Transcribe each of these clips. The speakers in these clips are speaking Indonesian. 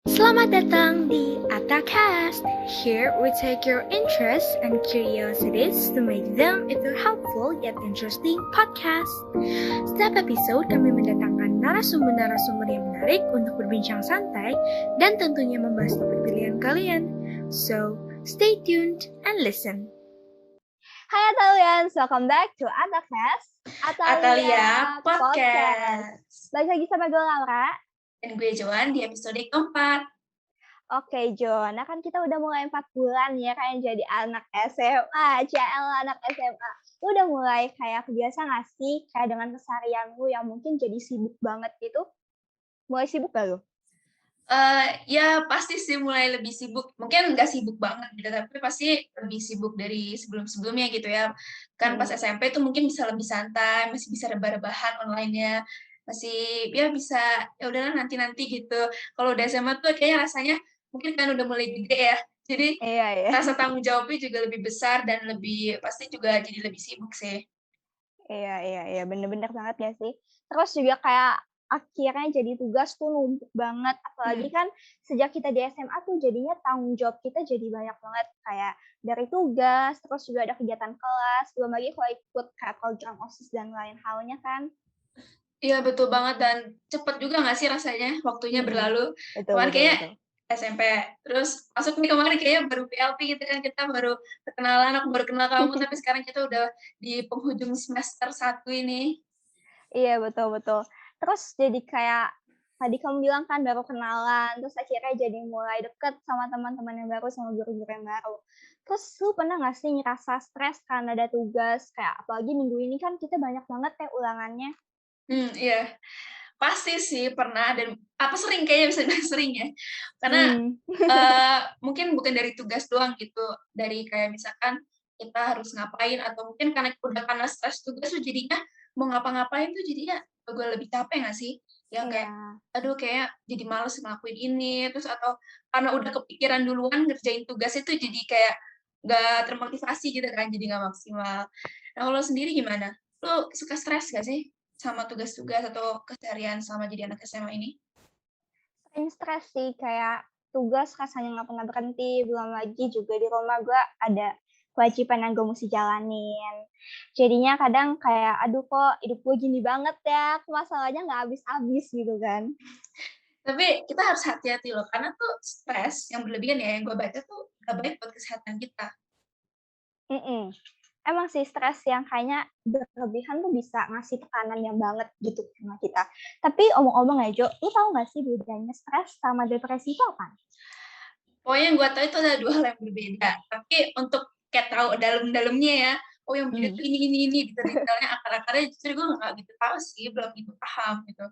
Selamat datang di AtaCast. Here we take your interests and curiosities to make them into helpful yet interesting podcast. Setiap episode kami mendatangkan narasumber-narasumber yang menarik untuk berbincang santai dan tentunya membahas topik pilihan kalian. So, stay tuned and listen. Hai Atalians, welcome back to AtaCast, Atalia Podcast. Balik lagi sama gue Laura. Dan gue Joan di episode keempat. Oke Jo, nah kan kita udah mulai 4 bulan ya kayak jadi anak SMA, anak SMA. Lu udah mulai kayak kebiasa gak sih kayak dengan keseharian lu yang mungkin jadi sibuk banget gitu? Mulai sibuk gak lu? Ya pasti sih mulai lebih sibuk. Mungkin nggak sibuk banget gitu, tapi pasti lebih sibuk dari sebelum-sebelumnya gitu ya. Kan pas SMP tuh mungkin bisa lebih santai, masih bisa rebah-rebahan online-nya. Masih ya bisa ya udahlah nanti gitu. Kalau udah SMA tuh kayaknya rasanya mungkin kan udah mulai gede ya. Jadi Iya. rasa tanggung jawabnya juga lebih besar dan lebih pasti juga jadi lebih sibuk sih. Iya, bener-bener banget ya sih. Terus juga kayak akhirnya jadi tugas tuh numpuk banget, apalagi kan sejak kita di SMA tuh jadinya tanggung jawab kita jadi banyak banget, kayak dari tugas, terus juga ada kegiatan kelas, belum lagi kalau ikut kayak program OSIS dan lain halnya kan. Iya betul banget dan cepet juga nggak sih rasanya waktunya berlalu. Kemarin kayak SMP, terus masuk nih kemarin kayaknya baru PLP gitu kan, kita baru kenalan, aku baru kenal kamu, tapi sekarang kita udah di penghujung semester 1 ini. Iya betul. Terus jadi kayak tadi kamu bilang kan baru kenalan, terus akhirnya jadi mulai deket sama teman-teman yang baru, sama guru-guru yang baru. Terus lu pernah nggak sih ngerasa stres karena ada tugas, kayak apalagi minggu ini kan kita banyak banget ya ulangannya. Iya, pasti sih pernah dan sering kayaknya bisa bilang sering ya. Karena mungkin bukan dari tugas doang gitu, dari kayak misalkan kita harus ngapain atau mungkin karena stres tugas tuh jadinya mau ngapa-ngapain tuh jadinya gue lebih capek nggak sih? Yang kayak, aduh kayak jadi males ngelakuin ini, terus atau karena udah kepikiran duluan ngerjain tugas itu jadi kayak nggak termotivasi gitu kan, jadi nggak maksimal. Nah kalau sendiri gimana? Lo suka stres nggak sih sama tugas-tugas atau keseharian selama jadi anak SMA ini? Sering stres sih, kayak tugas rasanya nggak pernah berhenti, belum lagi juga di rumah gue ada kewajiban yang gue mesti jalanin. Jadinya kadang kayak, aduh kok hidup gue gini banget ya, masalahnya nggak habis-habis gitu kan. Tapi kita harus hati-hati loh, karena tuh stres yang berlebihan ya, yang gue baca tuh gak baik buat kesehatan kita. Emang sih stres yang kayaknya berlebihan tuh bisa ngasih tekanan yang banget gitu sama kita. Tapi omong-omong ya Jo, lu tahu nggak sih bedanya stres sama depresi itu apa? Pokoknya yang gue tahu itu ada 2 hal yang berbeda. Tapi untuk kayak tahu dalam-dalamnya ya, yang beda tuh ini gitu, detailnya akar-akarnya justru gue nggak gitu tahu sih, belum gitu paham gitu.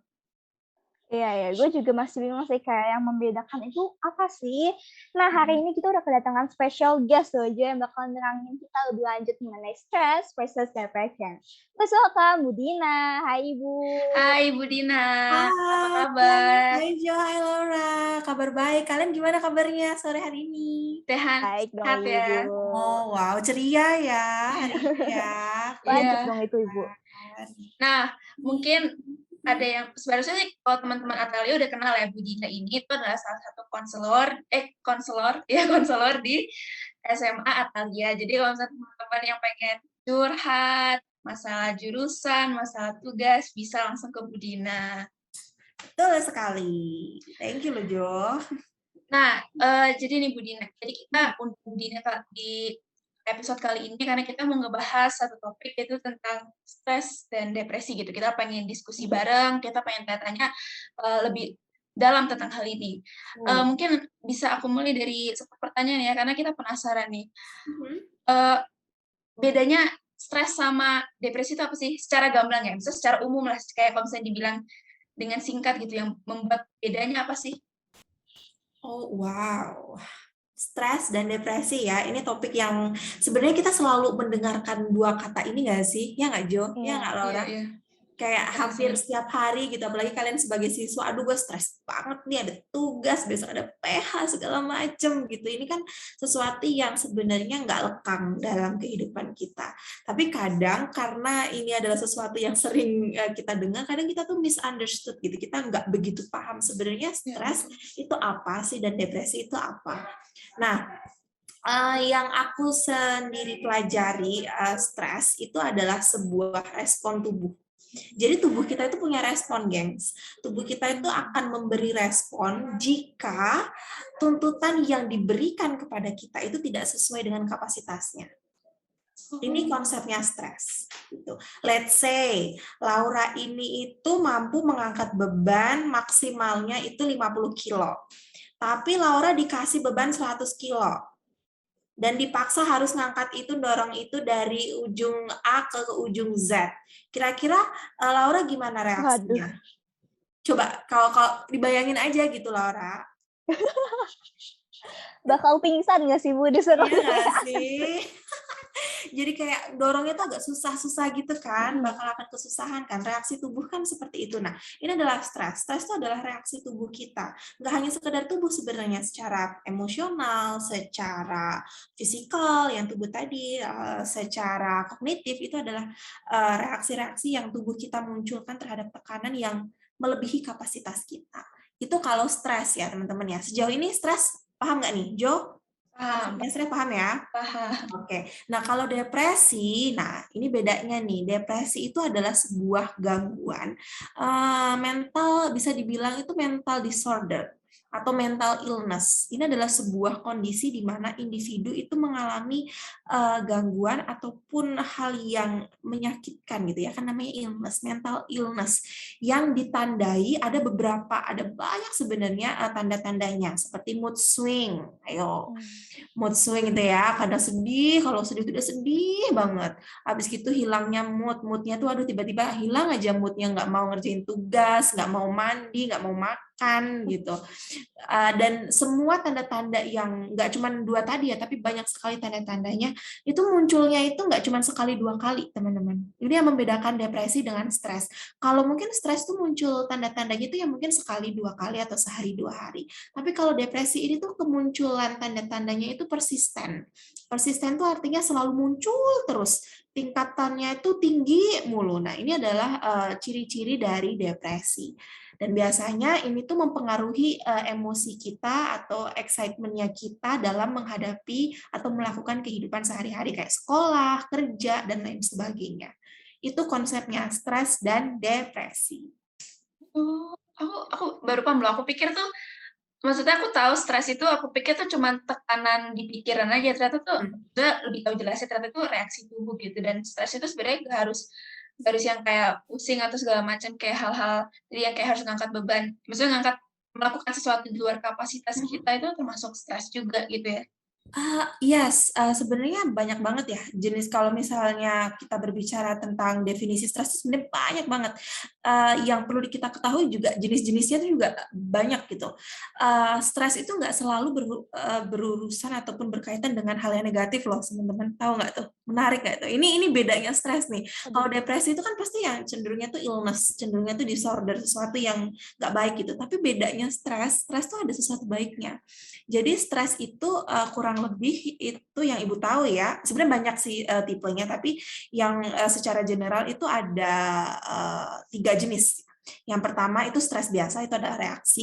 Iya, gue juga masih bingung sih kayak yang membedakan itu apa sih. Nah, hari ini kita udah kedatangan special guest loh, Jo, yang bakal nerangin kita lebih lanjut mengenai stress versus depression. Let's welcome Bu Dina. Hai Ibu. Hai Bu Dina, apa kabar? Hai Jo, hai Laura, kabar baik. Kalian gimana kabarnya sore hari ini? Baik dong ya? Ibu. Oh wow, ceria ya hari ini ya. Wajib dong itu Ibu. Nah, mungkin ada yang sebenarnya sih kalau teman-teman Atalia udah kenal ya, Bu Dina ini itu adalah salah satu konselor di SMA Atalia. Jadi kalau misalnya teman-teman yang pengen curhat, masalah jurusan, masalah tugas, bisa langsung ke Bu Dina. Betul sekali. Thank you loh Jo. Nah, jadi nih Bu Dina, jadi kita untuk Bu Dina di episode kali ini karena kita mau ngebahas satu topik yaitu tentang stres dan depresi gitu. Kita pengen diskusi bareng, kita pengen tanya-tanya lebih dalam tentang hal ini. Mungkin bisa aku mulai dari satu pertanyaan ya, karena kita penasaran nih. Bedanya stres sama depresi itu apa sih? Secara gamblang ya, misalnya secara umum lah, kayak kalau misalnya dibilang dengan singkat gitu, yang membuat bedanya apa sih? Oh wow. Stres dan depresi ya, ini topik yang sebenarnya kita selalu mendengarkan dua kata ini nggak sih? Ya nggak Jo? Ya nggak Laura? Iya. kayak hampir setiap hari gitu, apalagi kalian sebagai siswa, aduh gue stres banget nih, ada tugas, besok ada PH segala macem gitu. Ini kan sesuatu yang sebenarnya nggak lekang dalam kehidupan kita. Tapi kadang karena ini adalah sesuatu yang sering kita dengar, kadang kita tuh misunderstood gitu, kita nggak begitu paham sebenarnya stres itu apa sih dan depresi itu apa. Nah, yang aku sendiri pelajari stres itu adalah sebuah respon tubuh. Jadi tubuh kita itu punya respon, gengs. Tubuh kita itu akan memberi respon jika tuntutan yang diberikan kepada kita itu tidak sesuai dengan kapasitasnya. Ini konsepnya stres. Gitu. Let's say Laura ini itu mampu mengangkat beban maksimalnya itu 50 kilo. Tapi Laura dikasih beban 100 kilo. Dan dipaksa harus ngangkat itu, dorong itu dari ujung A ke ujung Z. Kira-kira Laura gimana reaksinya? Coba kalau dibayangin aja gitu, Laura. Bakal pingsan nggak sih, Bu, disuruh? Iya nggak sih? Jadi kayak dorongnya tuh agak susah-susah gitu kan, bakal akan kesusahan kan. Reaksi tubuh kan seperti itu. Nah, ini adalah stres. Stres itu adalah reaksi tubuh kita. Nggak hanya sekedar tubuh sebenarnya, secara emosional, secara fisikal, yang tubuh tadi, secara kognitif, itu adalah reaksi-reaksi yang tubuh kita munculkan terhadap tekanan yang melebihi kapasitas kita. Itu kalau stres ya, teman-teman ya. Sejauh ini stres, paham nggak nih, Jo? Paham. Paham ya? Paham. Oke. Nah, kalau depresi, nah ini bedanya nih. Depresi itu adalah sebuah gangguan mental, bisa dibilang itu mental disorder atau mental illness. Ini adalah sebuah kondisi di mana individu itu mengalami gangguan ataupun hal yang menyakitkan gitu ya, kan namanya illness, mental illness, yang ditandai ada banyak sebenarnya tanda-tandanya, seperti mood swing. Ayo, mood swing itu ya, kadang sedih, kalau sedih itu udah sedih banget. Habis gitu hilangnya moodnya tuh aduh tiba-tiba hilang aja moodnya, nggak mau ngerjain tugas, nggak mau mandi, nggak mau makan gitu. Dan semua tanda-tanda yang nggak cuma 2 tadi ya, tapi banyak sekali tanda-tandanya, itu munculnya itu nggak cuma sekali 2 kali, teman-teman. Ini yang membedakan depresi dengan stres. Kalau mungkin stres tuh muncul tanda-tandanya itu yang mungkin sekali 2 kali atau sehari 2 hari. Tapi kalau depresi ini tuh kemunculan tanda-tandanya itu persisten. Persisten tuh artinya selalu muncul terus. Tingkatannya itu tinggi mulu. Nah, ini adalah ciri-ciri dari depresi. Dan biasanya ini tuh mempengaruhi emosi kita atau excitement-nya kita dalam menghadapi atau melakukan kehidupan sehari-hari kayak sekolah, kerja, dan lain sebagainya. Itu konsepnya stres dan depresi. Oh, aku baru paham loh. Aku pikir tuh, maksudnya aku tahu stres itu, aku pikir tuh cuma tekanan di pikiran aja. Ternyata tuh udah lebih tahu jelasnya, ternyata tuh reaksi tubuh gitu. Dan stres itu sebenarnya nggak harus yang kayak pusing atau segala macam, kayak hal-hal jadi yang kayak harus ngangkat beban, maksudnya melakukan sesuatu di luar kapasitas kita itu termasuk stres juga gitu ya. Yes, sebenarnya banyak banget ya jenis. Kalau misalnya kita berbicara tentang definisi stres, sebenarnya banyak banget. Yang perlu kita ketahui juga jenis-jenisnya itu juga banyak gitu. Stres itu nggak selalu berurusan ataupun berkaitan dengan hal yang negatif loh, teman-teman. Tahu nggak tuh? Menarik nggak tuh? Ini bedanya stres nih. Kalau depresi itu kan pasti yang cenderungnya tuh illness, cenderungnya tuh disorder, sesuatu yang nggak baik gitu. Tapi bedanya stres tuh ada sesuatu baiknya. Jadi stres itu kurang lebih itu yang Ibu tahu ya. Sebenarnya banyak sih tipenya, tapi yang secara general itu ada 3 jenis. Yang pertama itu stres biasa, itu adalah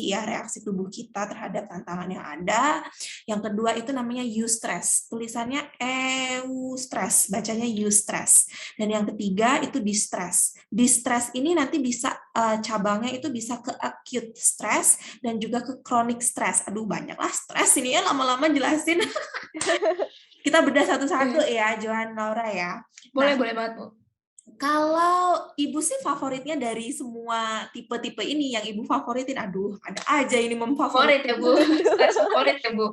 reaksi tubuh kita terhadap tantangan yang ada. Yang kedua itu namanya eustress, tulisannya eustress, bacanya eustress. Dan yang ketiga itu distress. Distress ini nanti bisa cabangnya itu bisa ke acute stress dan juga ke chronic stress. Aduh banyak lah stres ini ya, lama-lama jelasin. Kita bedah satu-satu ya, Johan, Laura ya. Boleh banget, Bu. Kalau Ibu sih favoritnya dari semua tipe-tipe ini, yang Ibu favoritin, aduh ada aja ini favorit ya Bu, stres favorit ya Bu.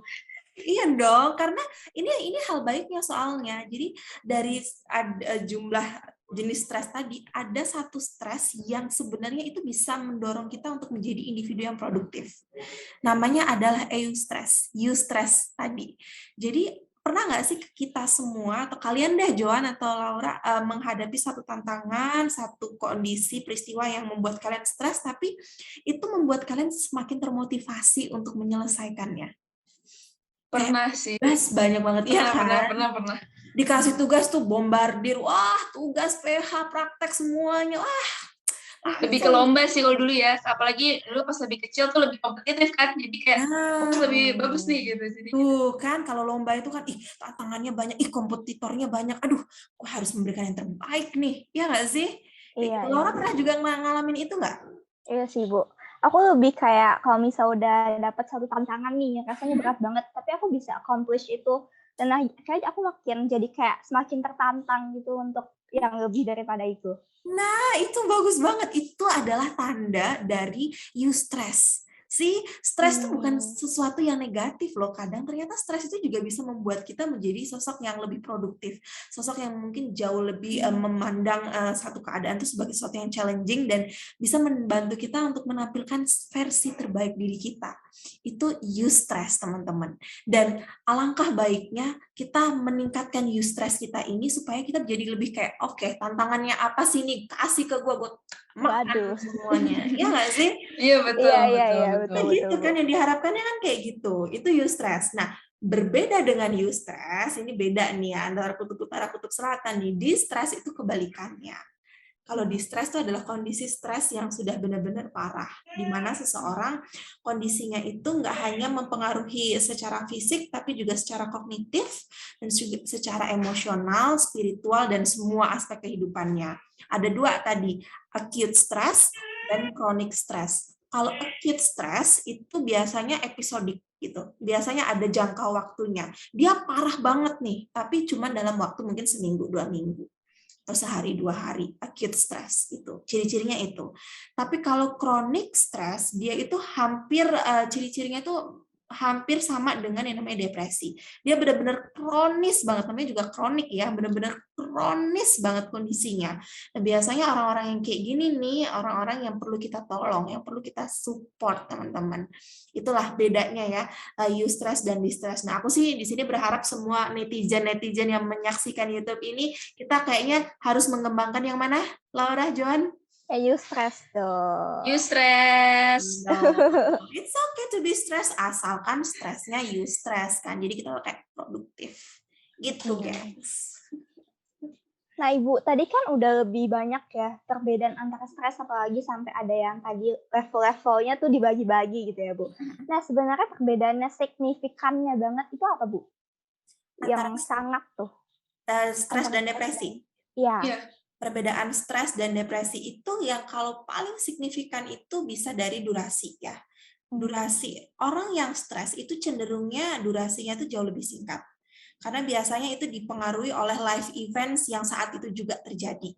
Iya dong, karena ini hal baiknya soalnya. Jadi dari jumlah jenis stres tadi, ada satu stres yang sebenarnya itu bisa mendorong kita untuk menjadi individu yang produktif. Namanya adalah eustress tadi. Jadi pernah nggak sih kita semua, atau kalian deh, Joan atau Laura, menghadapi satu tantangan, satu kondisi, peristiwa yang membuat kalian stres, tapi itu membuat kalian semakin termotivasi untuk menyelesaikannya? Pernah sih. Tugas banyak banget, ya kan? Pernah. Dikasih tugas tuh bombardir, wah tugas PH, praktek semuanya, lebih ke lomba sih kalau dulu ya, apalagi dulu pas lebih kecil tuh lebih kompetitif kan, jadi kayak lebih bagus nih gitu. Jadi tuh kan kalau lomba itu kan tantangannya banyak, kompetitornya banyak, aduh gue harus memberikan yang terbaik nih, ya nggak sih? Iya. Laura pernah juga ngalamin itu nggak? Iya sih Bu, aku lebih kayak kalau misal udah dapat satu tantangan nih, rasanya berat banget, tapi aku bisa accomplish itu, dan kayak aku makin jadi kayak semakin tertantang gitu untuk yang lebih daripada itu. Nah, itu bagus banget. Itu adalah tanda dari eustress. Stres itu bukan sesuatu yang negatif loh. Kadang ternyata stres itu juga bisa membuat kita menjadi sosok yang lebih produktif. Sosok yang mungkin jauh lebih memandang satu keadaan itu sebagai sesuatu yang challenging dan bisa membantu kita untuk menampilkan versi terbaik diri kita. Itu eustress, teman-teman. Dan alangkah baiknya kita meningkatkan eustress kita ini supaya kita jadi lebih kayak, oke, tantangannya apa sih nih? Kasih ke gue makan semuanya. Iya nggak sih? Iya, betul. Betul. Gitu kan yang diharapkannya kan kayak gitu. Itu eustress. Nah, berbeda dengan eustress, ini beda nih ya, antara kutub utara, kutub selatan nih. Distress itu kebalikannya. Kalau distress itu adalah kondisi stres yang sudah benar-benar parah, di mana seseorang kondisinya itu nggak hanya mempengaruhi secara fisik, tapi juga secara kognitif, dan secara emosional, spiritual, dan semua aspek kehidupannya. Ada dua tadi, acute stress dan chronic stress. Kalau acute stress itu biasanya episodik gitu. Biasanya ada jangka waktunya. Dia parah banget nih, tapi cuma dalam waktu mungkin seminggu, 2 minggu. Atau sehari 2 hari, acute stress itu ciri-cirinya itu. Tapi kalau chronic stress, dia itu hampir ciri-cirinya itu hampir sama dengan yang namanya depresi. Dia benar-benar kronis banget, namanya juga kronik ya, benar-benar kronis banget kondisinya. Nah, biasanya orang-orang yang kayak gini nih, orang-orang yang perlu kita tolong, yang perlu kita support, teman-teman. Itulah bedanya ya, eustress dan distress. Nah, aku sih di sini berharap semua netizen-netizen yang menyaksikan YouTube ini, kita kayaknya harus mengembangkan yang mana, Laura, Joan? Eustress tuh. Eustress. It's okay to be stressed, asalkan stresnya eustress kan. Jadi kita kayak produktif. Gitu, guys. Nah, Ibu, tadi kan udah lebih banyak ya perbedaan antara stres, apalagi sampai ada yang tadi level-levelnya tuh dibagi-bagi gitu ya, Bu. Nah, sebenarnya perbedaannya signifikannya banget itu apa, Bu? Yang sangat tuh. Stres dan depresi? Iya. Perbedaan stres dan depresi itu yang kalau paling signifikan itu bisa dari durasi ya. Durasi. Orang yang stres itu cenderungnya durasinya itu jauh lebih singkat. Karena biasanya itu dipengaruhi oleh life events yang saat itu juga terjadi.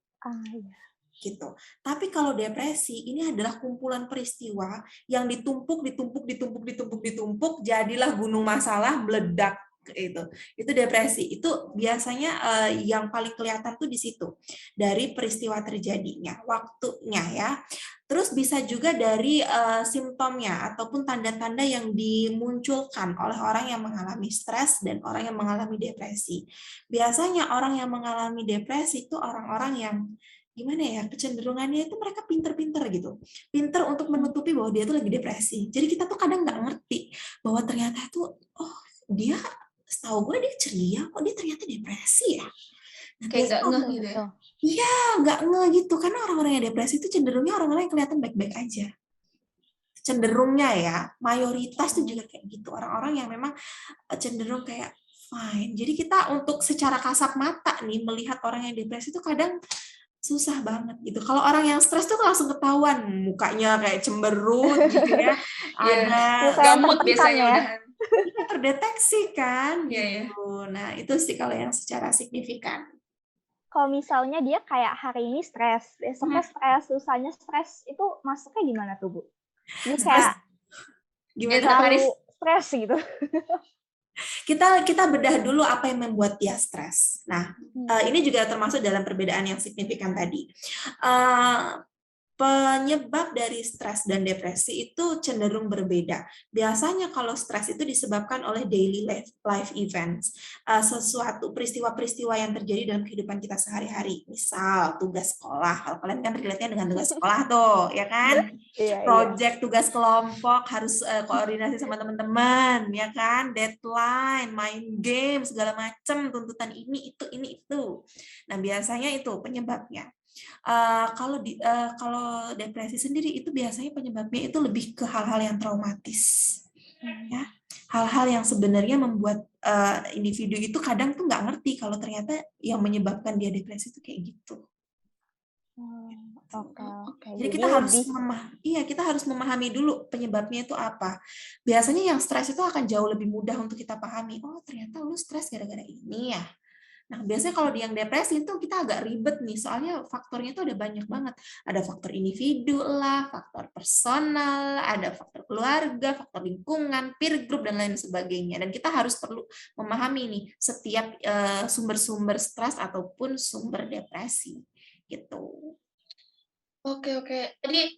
Gitu. Tapi kalau depresi ini adalah kumpulan peristiwa yang ditumpuk, jadilah gunung masalah meledak. Itu depresi. Itu biasanya yang paling kelihatan tuh di situ, dari peristiwa terjadinya, waktunya ya. Terus bisa juga dari simptomnya ataupun tanda-tanda yang dimunculkan oleh orang yang mengalami stres dan orang yang mengalami depresi. Biasanya orang yang mengalami depresi itu orang-orang yang gimana ya, kecenderungannya itu mereka pinter-pinter gitu. Pinter untuk menutupi bahwa dia tuh lagi depresi. Jadi kita tuh kadang nggak ngerti bahwa ternyata tuh, oh dia setahu gue dia ceria, kok dia ternyata depresi ya. Nah, kayak nggak ngeh gitu ya. Iya, nggak ngeh gitu. Karena orang-orang yang depresi itu cenderungnya orang-orang yang kelihatan baik-baik aja. Cenderungnya ya, mayoritas tuh juga kayak gitu. Orang-orang yang memang cenderung kayak fine. Jadi kita untuk secara kasat mata nih melihat orang yang depresi itu kadang susah banget gitu. Kalau orang yang stres tuh langsung ketahuan, mukanya kayak cemberut gitu ya. Ada gamut biasanya ya. udahan. Terdeteksi kan gitu. Nah, itu sih kalau yang secara signifikan. Kalau misalnya dia kayak hari ini stres, besoknya stres, lusanya stres, itu masuknya gimana tuh, Bu? Jadi kayak gimana stres gitu. Kita bedah dulu apa yang membuat dia stres. Nah, ini juga termasuk dalam perbedaan yang signifikan tadi. penyebab dari stres dan depresi itu cenderung berbeda. Biasanya kalau stres itu disebabkan oleh daily life events, sesuatu peristiwa-peristiwa yang terjadi dalam kehidupan kita sehari-hari. Misal tugas sekolah, kalau kalian kan relate-nya dengan tugas sekolah tuh, ya kan? Project, tugas kelompok, harus koordinasi sama teman-teman, ya kan? Deadline, main game, segala macam, tuntutan ini, itu. Nah, biasanya itu penyebabnya. Kalau depresi sendiri itu biasanya penyebabnya itu lebih ke hal-hal yang traumatis, ya, hal-hal yang sebenarnya membuat individu itu kadang tuh nggak ngerti kalau ternyata yang menyebabkan dia depresi itu kayak gitu. Jadi kita harus memahami dulu penyebabnya itu apa. Biasanya yang stres itu akan jauh lebih mudah untuk kita pahami. Oh, ternyata lu stres gara-gara ini ya. Nah, biasanya kalau di yang depresi itu kita agak ribet nih, soalnya faktornya itu ada banyak banget. Ada faktor individu lah, faktor personal, ada faktor keluarga, faktor lingkungan, peer group, dan lain sebagainya. Dan kita harus perlu memahami nih setiap sumber-sumber stres ataupun sumber depresi. Gitu. Oke. Jadi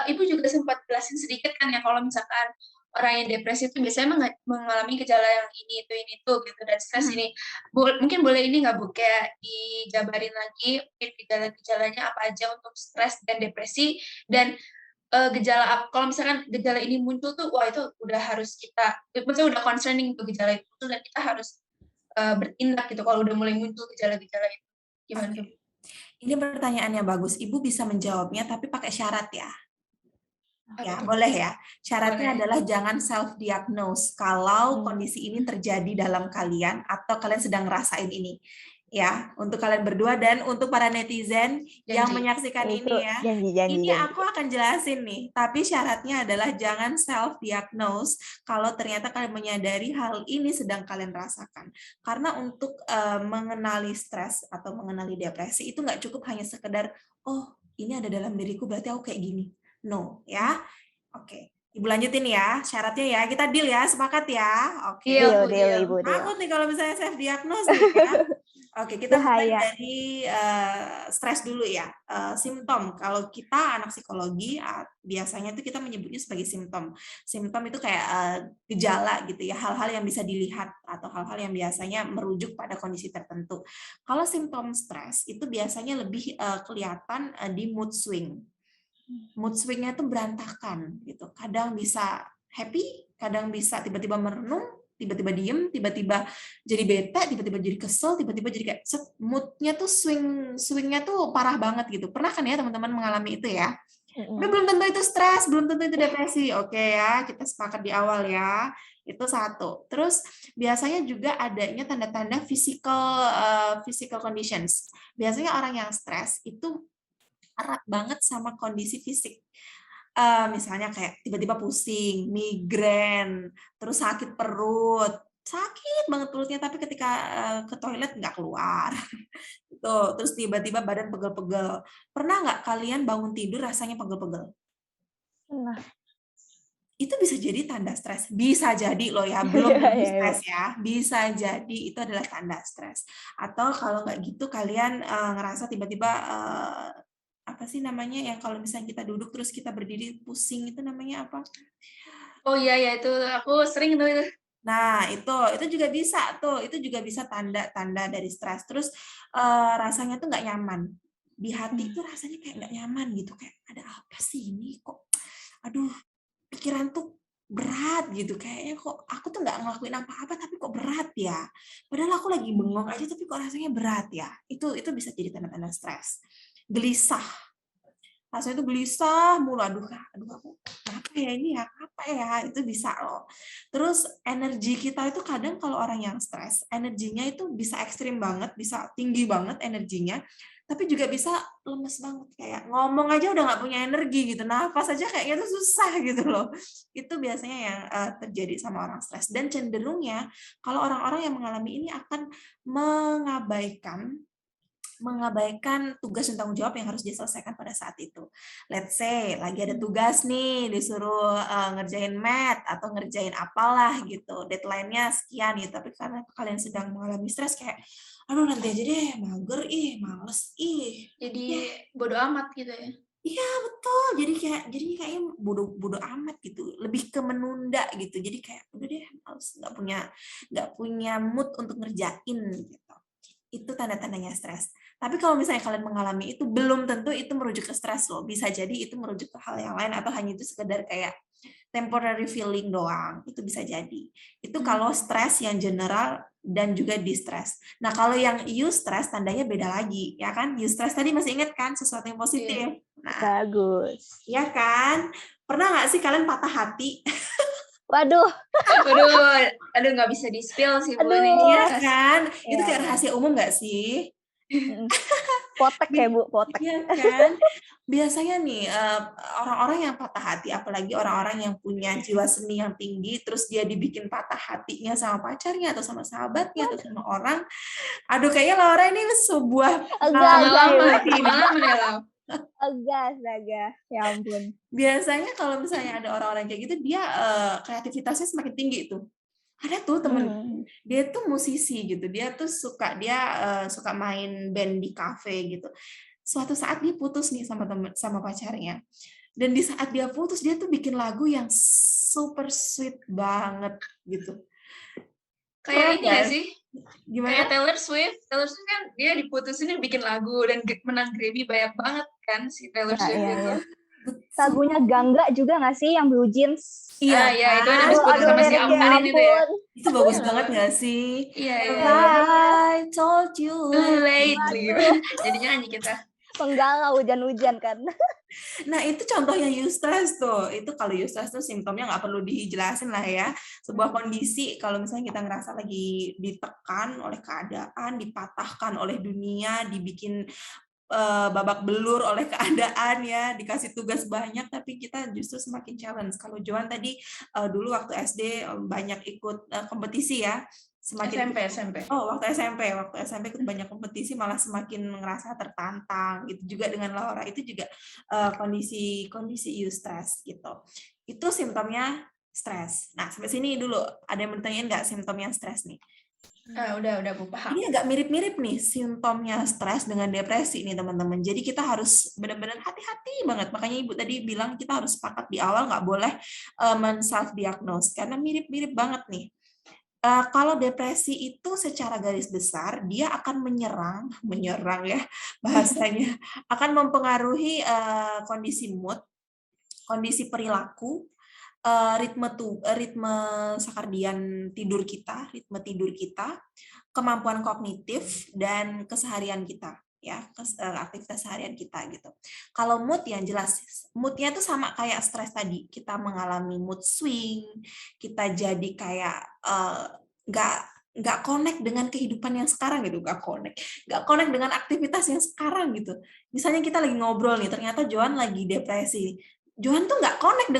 Ibu juga sempat jelasin sedikit kan ya, kalau misalkan orang yang depresi itu biasanya mengalami gejala yang ini itu gitu, dan stres ini. Mungkin boleh ini nggak Bu, kayak dijabarin lagi gejala-gejalanya apa aja untuk stres dan depresi, dan gejala kalau misalkan gejala ini muncul tuh, wah itu udah harus maksudnya udah concerning tuh gejala itu, dan kita harus bertindak gitu kalau udah mulai muncul gejala-gejala itu. Gimana tuh? Ini pertanyaannya bagus. Ibu bisa menjawabnya tapi pakai syarat ya. Ya, boleh ya. Syaratnya adalah jangan self-diagnose kalau kondisi ini terjadi dalam kalian atau kalian sedang ngerasain ini. Ya, untuk kalian berdua dan untuk para netizen yang menyaksikan ini ya. Ini aku akan jelasin nih, tapi syaratnya adalah jangan self-diagnose kalau ternyata kalian menyadari hal ini sedang kalian rasakan. Karena untuk mengenali stres atau mengenali depresi itu nggak cukup hanya sekedar, oh ini ada dalam diriku berarti aku kayak gini. No, ya. Oke. Ibu lanjutin ya, syaratnya ya. Kita deal ya, sepakat ya. Oke. Deal, Ibu. Takut nih kalau misalnya self-diagnose nih ya. Oke, kita mulai dari stres dulu ya. Simptom, kalau kita anak psikologi, biasanya itu kita menyebutnya sebagai simptom. Simptom itu kayak gejala gitu ya, hal-hal yang bisa dilihat atau hal-hal yang biasanya merujuk pada kondisi tertentu. Kalau simptom stres, itu biasanya lebih kelihatan di mood swing. Mood swing-nya itu berantakan gitu. Kadang bisa happy, kadang bisa tiba-tiba merenung, tiba-tiba diem, tiba-tiba jadi bete, tiba-tiba jadi kesel, tiba-tiba jadi kayak mood-nya tuh swing-nya tuh parah banget gitu. Pernah kan ya teman-teman mengalami itu ya? Tapi belum tentu itu stres, belum tentu itu depresi. Oke ya, kita sepakat di awal ya. Itu satu. Terus biasanya juga adanya tanda-tanda physical conditions. Biasanya orang yang stres itu erat banget sama kondisi fisik. Misalnya kayak tiba-tiba pusing, migrain, terus sakit perut, sakit banget perutnya, tapi ketika ke toilet nggak keluar. Gitu. Terus tiba-tiba badan pegel-pegel. Pernah nggak kalian bangun tidur rasanya pegel-pegel? Pernah. Itu bisa jadi tanda stres. Bisa jadi loh ya, belum stres ya. Bisa jadi itu adalah tanda stres. Atau kalau nggak gitu kalian ngerasa tiba-tiba apa sih namanya yang kalau misalnya kita duduk terus kita berdiri pusing, itu namanya apa? Oh iya itu aku sering tuh itu. Nah, itu juga bisa tuh. Itu juga bisa tanda-tanda dari stres. Terus rasanya tuh nggak nyaman. Di hati tuh rasanya kayak nggak nyaman gitu, kayak ada apa sih ini kok, aduh, pikiran tuh berat gitu, kayaknya kok aku tuh nggak ngelakuin apa-apa tapi kok berat ya, padahal aku lagi bengong aja tapi kok rasanya berat ya. Itu bisa jadi tanda-tanda stres. Gelisah, rasanya itu gelisah mulu, aduh aku apa ya ini ya, apa ya, itu bisa loh. Terus energi kita itu kadang kalau orang yang stres, energinya itu bisa ekstrim banget, bisa tinggi banget energinya, tapi juga bisa lemes banget, kayak ngomong aja udah nggak punya energi gitu, nafas aja kayaknya tuh susah gitu loh. Itu biasanya yang terjadi sama orang stres. Dan cenderungnya kalau orang-orang yang mengalami ini akan mengabaikan tugas dan tanggung jawab yang harus diselesaikan pada saat itu. Let's say lagi ada tugas nih, disuruh ngerjain math atau ngerjain apalah gitu, deadline-nya sekian gitu, tapi karena kalian sedang mengalami stres kayak, aduh nanti aja deh, mager, males, jadi bodo amat gitu ya. Iya betul, jadi kayaknya bodoh amat gitu, lebih ke menunda gitu. Jadi kayak udah deh, males, nggak punya mood untuk ngerjain gitu. Itu tanda-tandanya stres. Tapi kalau misalnya kalian mengalami itu, belum tentu itu merujuk ke stres loh. Bisa jadi itu merujuk ke hal yang lain atau hanya itu sekedar kayak temporary feeling doang. Itu bisa jadi. Itu kalau stres yang general dan juga distress. Nah, kalau yang eustress tandanya beda lagi, ya kan? Eustress tadi masih ingat kan sesuatu yang positif. Nah, Bagus. ya kan? Pernah nggak sih kalian patah hati? Waduh. Aduh nggak bisa di-spill sih Bu Aduh. ini. Iya kan? Itu Iya, kayak iya. rahasia umum nggak sih? Potek ya Bu, potek. Iya kan? Biasanya nih orang-orang yang patah hati, apalagi orang-orang yang punya jiwa seni yang tinggi, terus dia dibikin patah hatinya sama pacarnya atau sama sahabatnya atau sama orang. Aduh, kayaknya Laura ini sebuah Pengalaman ya Lau. Astaga. Ya ampun. Biasanya kalau misalnya ada orang-orang kayak gitu, dia kreativitasnya semakin tinggi tuh. Ada tuh temen, dia tuh musisi gitu, dia suka main band di kafe gitu. Suatu saat dia putus nih sama pacarnya, dan di saat dia putus dia tuh bikin lagu yang super sweet banget gitu. Kayak ini ya sih, Gimana? kayak Taylor Swift kan dia diputusin dia bikin lagu dan menang Grammy banyak banget kan si Taylor Swift itu. Lagunya Gangga juga nggak sih yang Blue Jeans? Iya, itu ada habis putus sama si Ampan itu ya. Itu bagus banget nggak sih? Iya. I told you lately. Jadinya nyanyi kita. Penggalau hujan-hujan kan. Nah, itu contohnya eustress tuh. Itu kalau eustress tuh simptomnya nggak perlu dijelasin lah ya. Sebuah kondisi kalau misalnya kita ngerasa lagi ditekan oleh keadaan, dipatahkan oleh dunia, dibikin babak belur oleh keadaan ya, dikasih tugas banyak tapi kita justru semakin challenge. Kalau Joan tadi dulu waktu SD banyak ikut kompetisi ya. SMP. Waktu SMP ikut banyak kompetisi malah semakin ngerasa tertantang gitu. Juga dengan Laura itu juga kondisi eustress gitu. Itu simptomnya stres. Nah, sampai sini dulu. Ada yang bertanyain nggak simptomnya stres nih? Udah Bu, paham. Ini agak mirip-mirip nih simptomnya stres dengan depresi nih teman-teman. Jadi kita harus benar-benar hati-hati banget. Makanya Ibu tadi bilang kita harus sepakat di awal nggak boleh men-self-diagnose karena mirip-mirip banget nih. Kalau depresi itu secara garis besar dia akan menyerang ya bahasanya, akan mempengaruhi kondisi mood, kondisi perilaku, ritme sakardian tidur kita, kemampuan kognitif dan keseharian kita ya, aktivitas seharian kita gitu. Kalau mood yang jelas, moodnya tuh sama kayak stres tadi, kita mengalami mood swing, kita jadi kayak nggak connect dengan kehidupan yang sekarang gitu, nggak connect dengan aktivitas yang sekarang gitu. Misalnya kita lagi ngobrol nih, ternyata Joan lagi depresi. Joan tuh nggak connect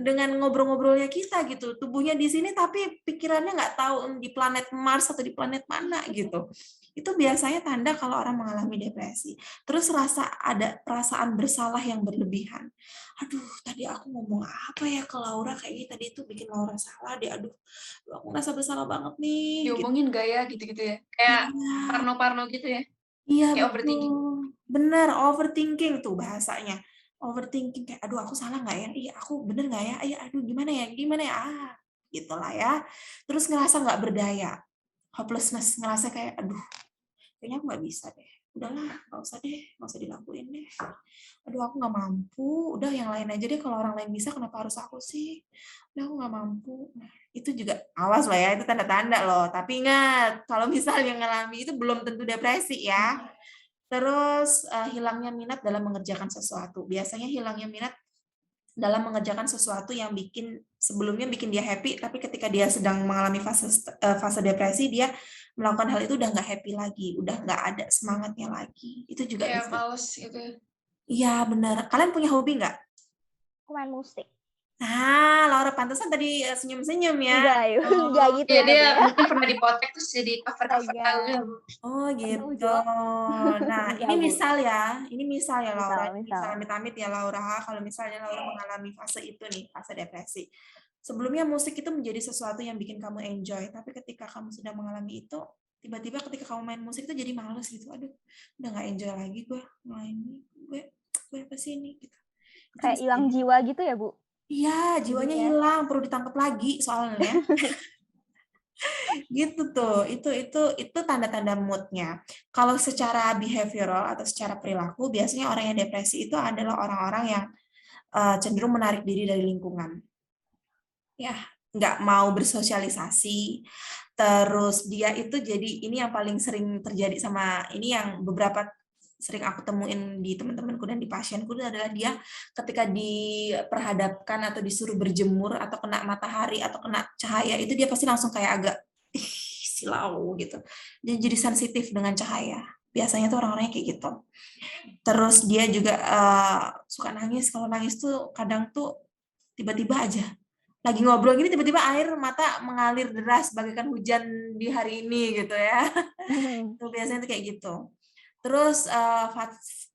dengan ngobrol-ngobrolnya kita gitu. Tubuhnya di sini tapi pikirannya nggak tahu di planet Mars atau di planet mana gitu. Itu biasanya tanda kalau orang mengalami depresi. Terus ada perasaan bersalah yang berlebihan. Aduh, tadi aku ngomong apa ya ke Laura, kayaknya tadi itu bikin Laura salah deh. Aduh, aku merasa bersalah banget nih. Diomongin gak ya gitu-gitu ya. Kayak parno-parno gitu ya. Iya, kayak overthinking. Bener, overthinking tuh bahasanya. Overthinking kayak aduh aku salah nggak ya? Iya aku bener nggak ya? Iya aduh gimana ya? Gitulah ya. Terus ngerasa nggak berdaya, hopelessness, ngerasa kayak aduh kayaknya aku nggak bisa deh. Udahlah nggak usah dilakuin deh. Aduh aku nggak mampu. Udah yang lain aja deh, kalau orang lain bisa kenapa harus aku sih? Udah aku nggak mampu. Nah, itu juga awas lah ya, itu tanda-tanda loh. Tapi ingat kalau misalnya ngalami itu belum tentu depresi ya. Terus hilangnya minat dalam mengerjakan sesuatu. Biasanya hilangnya minat dalam mengerjakan sesuatu yang sebelumnya bikin dia happy, tapi ketika dia sedang mengalami fase depresi, dia melakukan hal itu udah nggak happy lagi, udah nggak ada semangatnya lagi. Itu juga kayak bisa. males gitu. Iya benar. Kalian punya hobi nggak? Aku main musik. Nah, Laura pantesan tadi senyum-senyum ya. Enggak gitu ya. ya. Dia mungkin pernah di podcast terus jadi cover lagunya. Oh gitu. Nah, ini misal ya Laura. Misal amit-amit ya Laura, kalau misalnya Laura mengalami fase itu nih, fase depresi. Sebelumnya musik itu menjadi sesuatu yang bikin kamu enjoy, tapi ketika kamu sudah mengalami itu, tiba-tiba ketika kamu main musik itu jadi males gitu. Aduh, udah nggak enjoy lagi gue main ini. Gue gue apa sih ini? Gitu. Kayak hilang jiwa gitu ya, Bu? Iya, jiwanya hilang, perlu ditangkap lagi soalnya. Gitu tuh, itu tanda-tanda moodnya. Kalau secara behavioral atau secara perilaku, biasanya orang yang depresi itu adalah orang-orang yang cenderung menarik diri dari lingkungan. Ya, nggak mau bersosialisasi. Terus dia itu jadi, ini yang paling sering terjadi sama, ini yang beberapa sering aku temuin di teman-temanku dan di pasienku adalah dia ketika diperhadapkan atau disuruh berjemur atau kena matahari atau kena cahaya, itu dia pasti langsung kayak agak silau gitu. Dia jadi sensitif dengan cahaya. Biasanya tuh orang-orangnya kayak gitu. Terus dia juga suka nangis. Kalau nangis tuh kadang tuh tiba-tiba aja. Lagi ngobrol gini tiba-tiba air mata mengalir deras bagaikan hujan di hari ini gitu ya. Itu biasanya tuh kayak gitu. Terus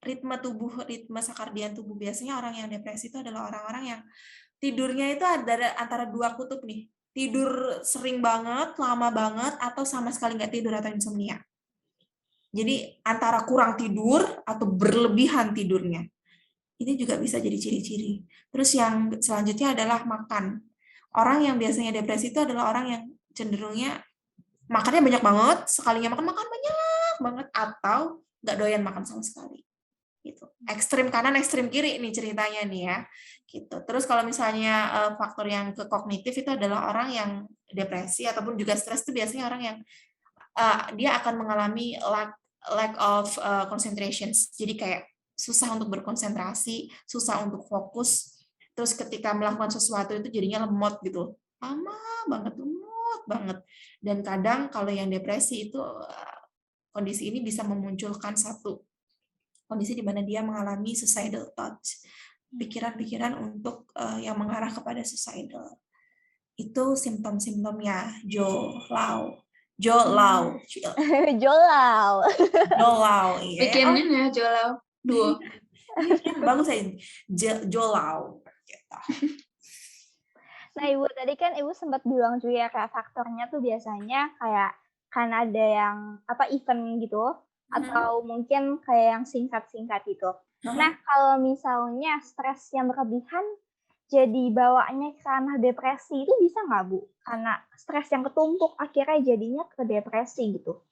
ritme sakardian tubuh, biasanya orang yang depresi itu adalah orang-orang yang tidurnya itu ada antara dua kutub nih. Tidur sering banget, lama banget, atau sama sekali nggak tidur atau insomnia. Jadi antara kurang tidur atau berlebihan tidurnya. Ini juga bisa jadi ciri-ciri. Terus yang selanjutnya adalah makan. Orang yang biasanya depresi itu adalah orang yang cenderungnya makannya banyak banget, sekalinya makan banyak banget, atau nggak doyan makan sama sekali. Gitu. Ekstrim kanan, ekstrim kiri nih ceritanya nih ya. Gitu. Terus kalau misalnya faktor yang ke kognitif itu adalah orang yang depresi ataupun juga stres itu biasanya orang yang dia akan mengalami lack of concentration. Jadi kayak susah untuk berkonsentrasi, susah untuk fokus. Terus ketika melakukan sesuatu itu jadinya lemot gitu. Lama banget, lemot banget. Dan kadang kalau yang depresi itu kondisi ini bisa memunculkan satu kondisi di mana dia mengalami suicidal thoughts, pikiran-pikiran untuk yang mengarah kepada suicidal. Itu simptom-simptomnya Jolau. Jolau. Iya. Bikin ini ya Jolau. Duo. Bagus saya Jolau. Nah, Ibu tadi kan Ibu sempat bilang juga kayak faktornya tuh biasanya kayak kan ada yang event gitu atau mungkin kayak yang singkat-singkat gitu. Nah, kalau misalnya stres yang berlebihan jadi bawaannya karena depresi itu bisa nggak, Bu? Karena stres yang ketumpuk akhirnya jadinya ke depresi gitu.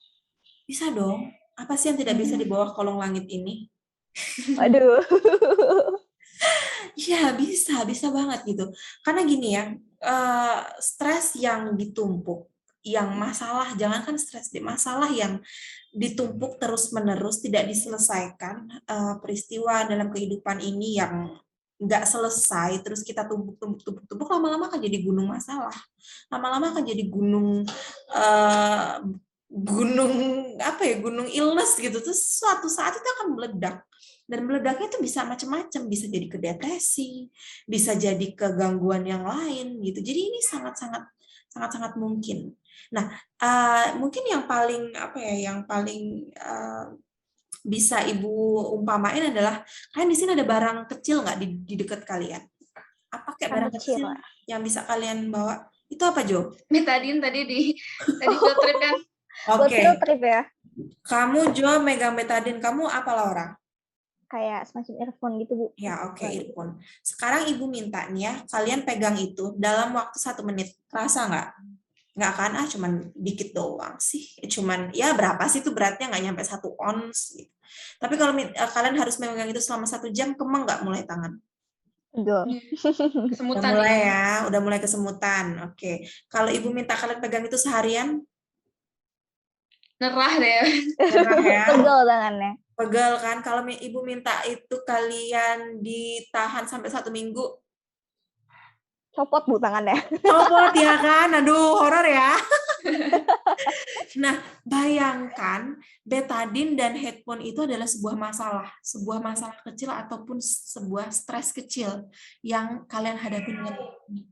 Bisa dong. Apa sih yang tidak bisa di bawah kolong langit ini? Aduh. Ya, bisa banget gitu. Karena gini ya, stres yang ditumpuk, yang masalah, jangankan stres, masalah yang ditumpuk terus-menerus, tidak diselesaikan, peristiwa dalam kehidupan ini yang nggak selesai, terus kita tumpuk, lama-lama akan jadi gunung masalah. Lama-lama akan jadi gunung gunung illness gitu. Terus suatu saat itu akan meledak. Dan meledaknya itu bisa macam-macam, bisa jadi ke depresi, bisa jadi ke gangguan yang lain gitu. Jadi ini sangat mungkin. Nah, mungkin yang paling bisa Ibu umpamain adalah kalian di sini ada barang kecil nggak di dekat kalian? Apa kayak barang kecil yang bisa kalian bawa? Itu apa, Jo? Betadine tadi field trip kan. Oke. Field trip ya. Kamu, Jo, megang betadine. Kamu apa, Laura? Kayak semacam earphone gitu, Bu. Ya, oke, earphone. Sekarang Ibu minta nih ya, kalian pegang itu dalam waktu 1 menit. Kerasa nggak? Nggak kan? Cuman dikit doang sih. Cuman, ya berapa sih itu beratnya? Nggak nyampe 1 ons. Gitu. Tapi kalau kalian harus memegang itu selama 1 jam, kemeng nggak mulai tangan? Kesemutan. Udah mulai kesemutan. Oke. Kalau Ibu minta kalian pegang itu seharian? Nerah deh. Nerah ya. Pegel tangannya. Pegel kan? Kalau Ibu minta itu kalian ditahan sampai 1 minggu? Copot, Bu, tangannya. Copot ya kan? Aduh, horor ya. Nah, bayangkan betadine dan headphone itu adalah sebuah masalah kecil ataupun sebuah stres kecil yang kalian hadapi dengan ini.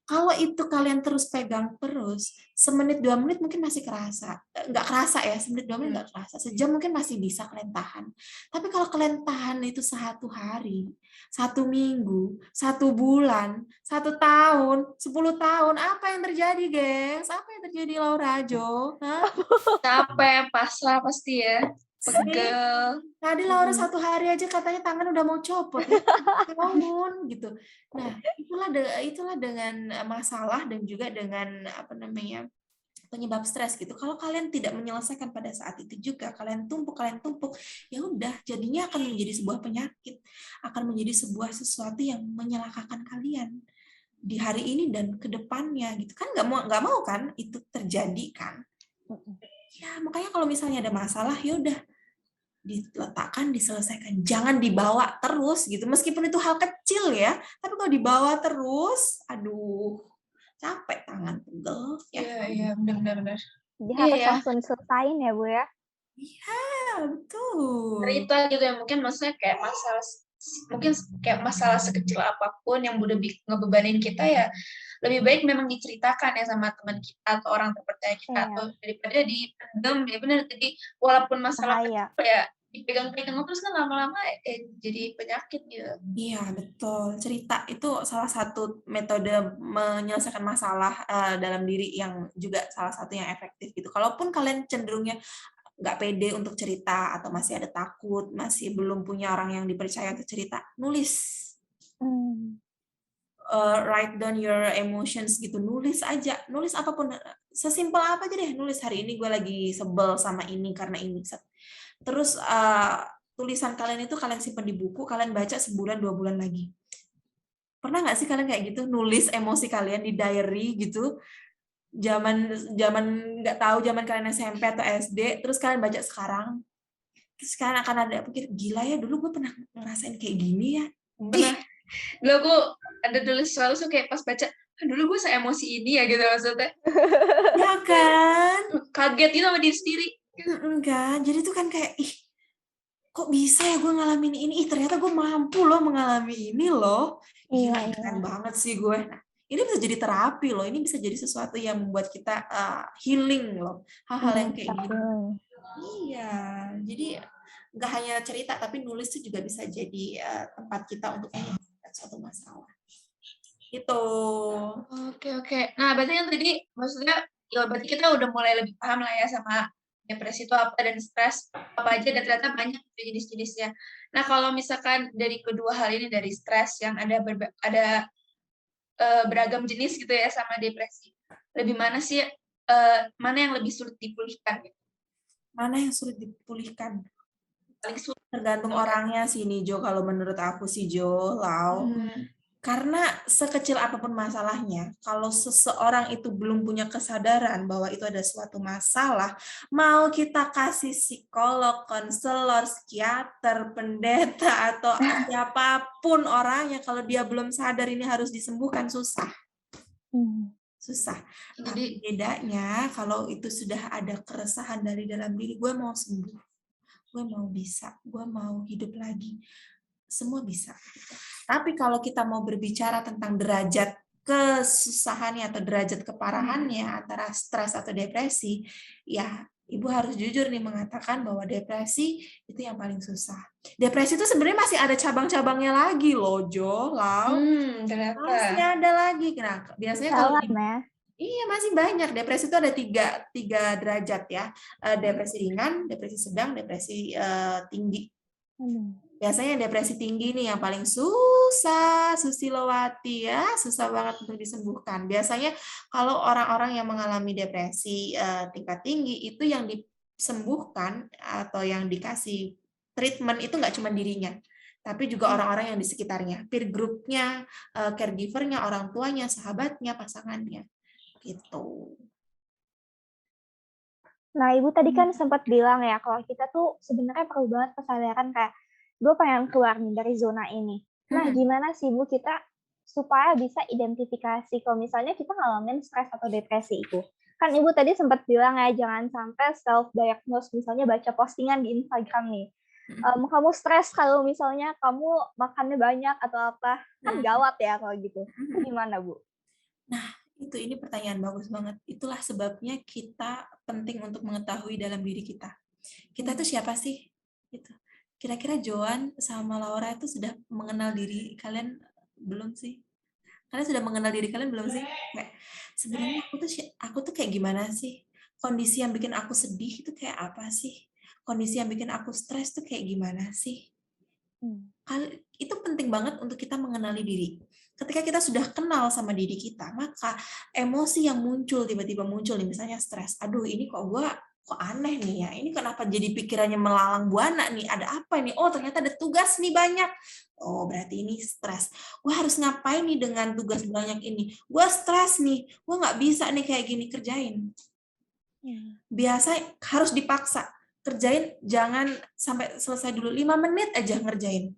Kalau itu kalian terus pegang terus, semenit 2 menit mungkin masih kerasa. Nggak kerasa ya, semenit 2 menit nggak kerasa. Sejam mungkin masih bisa kalian tahan. Tapi kalau kalian tahan itu 1 hari, 1 minggu, 1 bulan, 1 tahun, 10 tahun, apa yang terjadi, gengs? Apa yang terjadi, Laura, Jo? Capek, pasrah pasti ya. pegel. Tadi Laura 1 hari aja katanya tangan udah mau copot ya. Bangun gitu. Nah, itulah dengan masalah dan juga dengan penyebab stres gitu. Kalau kalian tidak menyelesaikan pada saat itu juga, kalian tumpuk, ya udah jadinya akan menjadi sebuah penyakit, akan menjadi sebuah sesuatu yang menyalahkan kalian di hari ini dan ke depannya gitu kan. Nggak mau kan itu terjadi kan. Ya makanya kalau misalnya ada masalah ya udah diletakkan, diselesaikan, jangan dibawa terus gitu, meskipun itu hal kecil ya, tapi kalau dibawa terus, aduh capek, tangan pegel ya. Iya, benar. Jadi harus langsung diselesain ya Bu ya. Iya, betul. Cerita gitu ya, mungkin maksudnya kayak masalah sekecil apapun yang udah ngebebanin kita ya, lebih baik memang diceritakan ya sama teman kita atau orang terpercaya kita, atau daripada dipendam ya. Benar, jadi walaupun masalah kecil ya dipegang-pegang terus kan lama-lama jadi penyakit gitu. Iya, betul. Cerita itu salah satu metode menyelesaikan masalah dalam diri yang juga salah satu yang efektif gitu. Kalaupun kalian cenderungnya nggak pede untuk cerita atau masih ada takut, masih belum punya orang yang dipercaya untuk cerita, nulis. Write down your emotions gitu, nulis aja, nulis apapun, sesimpel apa aja deh, nulis hari ini gue lagi sebel sama ini karena ini. Terus tulisan kalian itu kalian simpan di buku, kalian baca sebulan 2 bulan lagi. Pernah nggak sih kalian kayak gitu, nulis emosi kalian di diary gitu? Zaman nggak tahu zaman kalian SMP atau SD, terus kalian baca sekarang, terus kalian akan ada pikir, gila ya dulu gue pernah ngerasain kayak gini ya. Pernah. Dulu aku ada selalu kayak pas baca, dulu gue se-emosi ini ya gitu maksudnya. Ya kan? Kaget gitu sama diri sendiri. Kan, jadi tuh kan kayak, kok bisa ya gue ngalamin ini, ternyata gue mampu loh mengalami ini loh. Gila, keren banget sih gue. Nah, ini bisa jadi terapi loh, ini bisa jadi sesuatu yang membuat kita healing loh, hal-hal yang kayak gini. Iya, jadi nggak hanya cerita, tapi nulis itu juga bisa jadi tempat kita untuk menyelesaikan suatu masalah. Itu. Oke. Nah, berarti yang tadi maksudnya ya berarti kita udah mulai lebih paham lah ya sama depresi itu apa dan stres apa aja, dan ternyata banyak jenis-jenisnya. Nah, kalau misalkan dari kedua hal ini, dari stres yang ada beragam jenis gitu ya sama depresi, lebih mana sih mana yang lebih sulit dipulihkan? Mana yang sulit dipulihkan? Paling sulit. Tergantung orangnya sih nih Jo, kalau menurut aku sih Jo, Lau. Karena sekecil apapun masalahnya, kalau seseorang itu belum punya kesadaran bahwa itu ada suatu masalah, mau kita kasih psikolog, konselor, psikiater, pendeta, atau siapapun orangnya, kalau dia belum sadar ini harus disembuhkan, susah. Susah. Tapi bedanya kalau itu sudah ada keresahan dari dalam diri, gue mau sembuh, gue mau bisa, gue mau hidup lagi, semua bisa. Tapi kalau kita mau berbicara tentang derajat kesusahannya atau derajat keparahannya antara stres atau depresi, ya Ibu harus jujur nih mengatakan bahwa depresi itu yang paling susah. Depresi itu sebenarnya masih ada cabang-cabangnya lagi loh, Jo, Lau. Masih ada lagi. Nah, biasanya kalau iya masih banyak. Depresi itu ada tiga derajat ya. Depresi ringan, depresi sedang, depresi tinggi. Biasanya depresi tinggi nih yang paling susah, Susilowati ya, susah banget untuk disembuhkan. Biasanya kalau orang-orang yang mengalami depresi tingkat tinggi itu yang disembuhkan atau yang dikasih treatment itu nggak cuma dirinya, tapi juga orang-orang yang di sekitarnya, peer group-nya, caregiver-nya, orang tuanya, sahabatnya, pasangannya, gitu. Nah, Ibu tadi kan sempat bilang ya, kalau kita tuh sebenarnya perlu banget kesadaran kayak, gue pengen keluar nih dari zona ini. Nah, gimana sih Bu kita supaya bisa identifikasi kalau misalnya kita ngalamin stres atau depresi itu? Kan Ibu tadi sempat bilang ya, jangan sampai self-diagnose, misalnya baca postingan di Instagram nih. Kamu stres kalau misalnya kamu makannya banyak atau apa. Kan gawat ya kalau gitu. Itu gimana, Bu? Nah, ini pertanyaan bagus banget. Itulah sebabnya kita penting untuk mengetahui dalam diri kita. Kita tuh siapa sih? Gitu. Kira-kira Joan sama Laura itu sudah mengenal diri kalian belum sih? Kalian sudah mengenal diri kalian belum sih? Kayak sebenarnya aku tuh kayak gimana sih? Kondisi yang bikin aku sedih itu kayak apa sih? kondisi yang bikin aku stres tuh kayak gimana sih? Itu penting banget untuk kita mengenali diri. Ketika kita sudah kenal sama diri kita, maka emosi yang muncul, tiba-tiba muncul nih, misalnya stres. Aduh, ini kok aneh nih ya, ini kenapa jadi pikirannya melalang buana nih, ada apa nih? Oh, ternyata ada tugas nih banyak. Oh, berarti ini stres. Gue harus ngapain nih dengan tugas banyak ini? Gue stres nih, gue nggak bisa nih kayak gini, kerjain. Biasa harus dipaksa. Kerjain, jangan sampai selesai dulu, 5 menit aja ngerjain.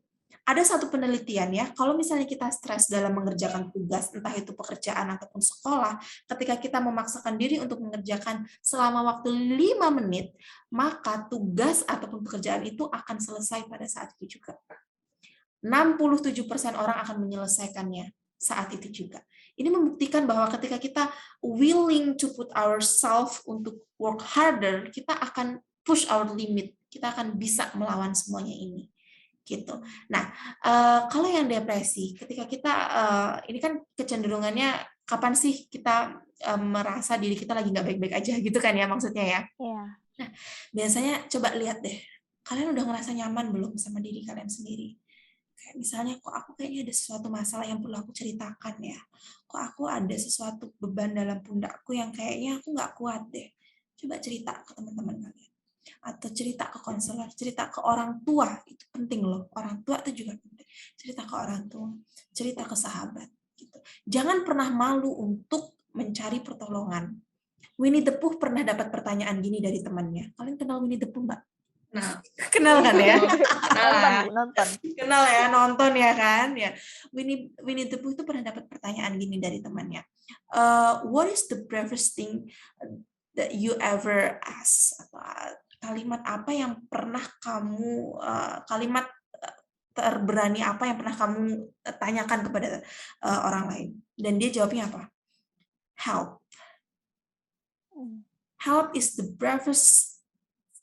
Ada satu penelitian ya, kalau misalnya kita stres dalam mengerjakan tugas, entah itu pekerjaan ataupun sekolah, ketika kita memaksakan diri untuk mengerjakan selama waktu 5 menit, maka tugas ataupun pekerjaan itu akan selesai pada saat itu juga. 67% orang akan menyelesaikannya saat itu juga. Ini membuktikan bahwa ketika kita willing to put ourselves untuk work harder, kita akan push our limit, kita akan bisa melawan semuanya ini. Gitu. Nah, kalau yang depresi, ketika kita ini kan kecenderungannya kapan sih kita merasa diri kita lagi nggak baik-baik aja gitu kan ya maksudnya ya. Nah, biasanya coba lihat deh, kalian udah ngerasa nyaman belum sama diri kalian sendiri? Kayak misalnya, kok aku kayaknya ada sesuatu masalah yang perlu aku ceritakan ya. Kok aku ada sesuatu beban dalam pundakku yang kayaknya aku nggak kuat deh. Coba cerita ke teman-teman kalian. Atau cerita ke konselor, cerita ke orang tua, itu penting loh. Orang tua itu juga penting. Cerita ke orang tua, cerita ke sahabat. Gitu. Jangan pernah malu untuk mencari pertolongan. Winnie the Pooh pernah dapat pertanyaan gini dari temannya. Kalian kenal Winnie the Pooh nggak? Nah, kenal kan ya? Nonton. Kenal ya, nonton ya kan? Ya. Winnie the Pooh itu pernah dapat pertanyaan gini dari temannya. What is the bravest thing that you ever ask? Atau kalimat apa yang pernah kamu, kalimat terberani apa yang pernah kamu tanyakan kepada orang lain? Dan dia jawabnya apa? Help. Help is the bravest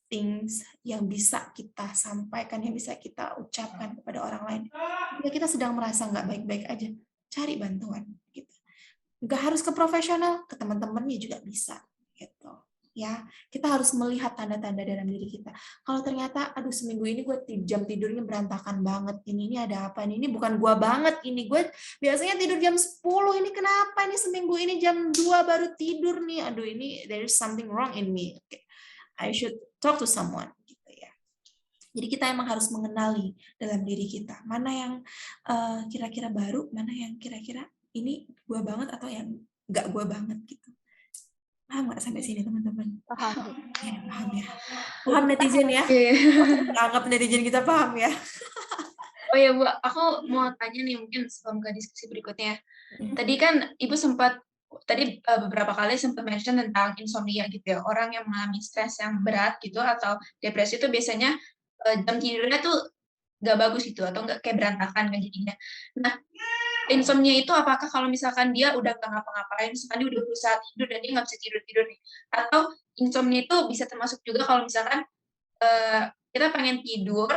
things yang bisa kita sampaikan, yang bisa kita ucapkan kepada orang lain. Jika kita sedang merasa nggak baik-baik aja, cari bantuan. Gitu. Nggak harus ke profesional, ke teman-temannya juga bisa. Gitu. Ya, kita harus melihat tanda-tanda dalam diri kita. Kalau ternyata, aduh seminggu ini gue jam tidurnya berantakan banget, ini ada apa nih? Ini bukan gue banget, ini gue biasanya tidur jam 10, ini kenapa? Ini seminggu ini jam 2 baru tidur nih, aduh ini there is something wrong in me. Okay. I should talk to someone. Gitu ya. Jadi kita emang harus mengenali dalam diri kita, mana yang kira-kira baru, mana yang kira-kira ini gue banget atau yang nggak gue banget gitu. Paham nggak sampai sini teman-teman? Paham. Ya, paham ya. Paham netizen ya? Anggap netizen kita paham ya. Oh ya Bu, aku mau tanya nih mungkin sebelum ke diskusi berikutnya. Tadi kan Ibu beberapa kali sempat mention tentang insomnia gitu ya. Orang yang mengalami stres yang berat gitu atau depresi itu biasanya jam tidurnya tuh nggak bagus gitu atau nggak kayak berantakan kan jadinya. Nah, insomnia itu apakah kalau misalkan dia udah nggak ngapa-ngapain, misalkan dia udah berusaha tidur dan dia nggak bisa tidur nih, atau insomnia itu bisa termasuk juga kalau misalkan kita pengen tidur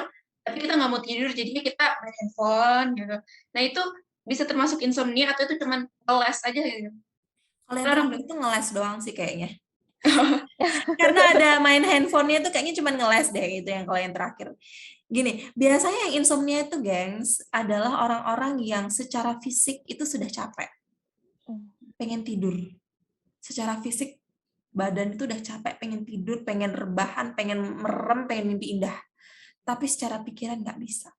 tapi kita nggak mau tidur jadinya kita main handphone gitu. Nah itu bisa termasuk insomnia atau itu cuma ngeles aja gitu? Kalau yang terakhir itu ngeles doang sih kayaknya. Karena ada main handphonenya tuh kayaknya cuma ngeles deh itu yang kalau yang terakhir. Gini, biasanya yang insomnia itu, gengs, adalah orang-orang yang secara fisik itu sudah capek. Pengen tidur. Secara fisik, badan itu udah capek, pengen tidur, pengen rebahan, pengen merem, pengen mimpi indah. Tapi secara pikiran nggak bisa.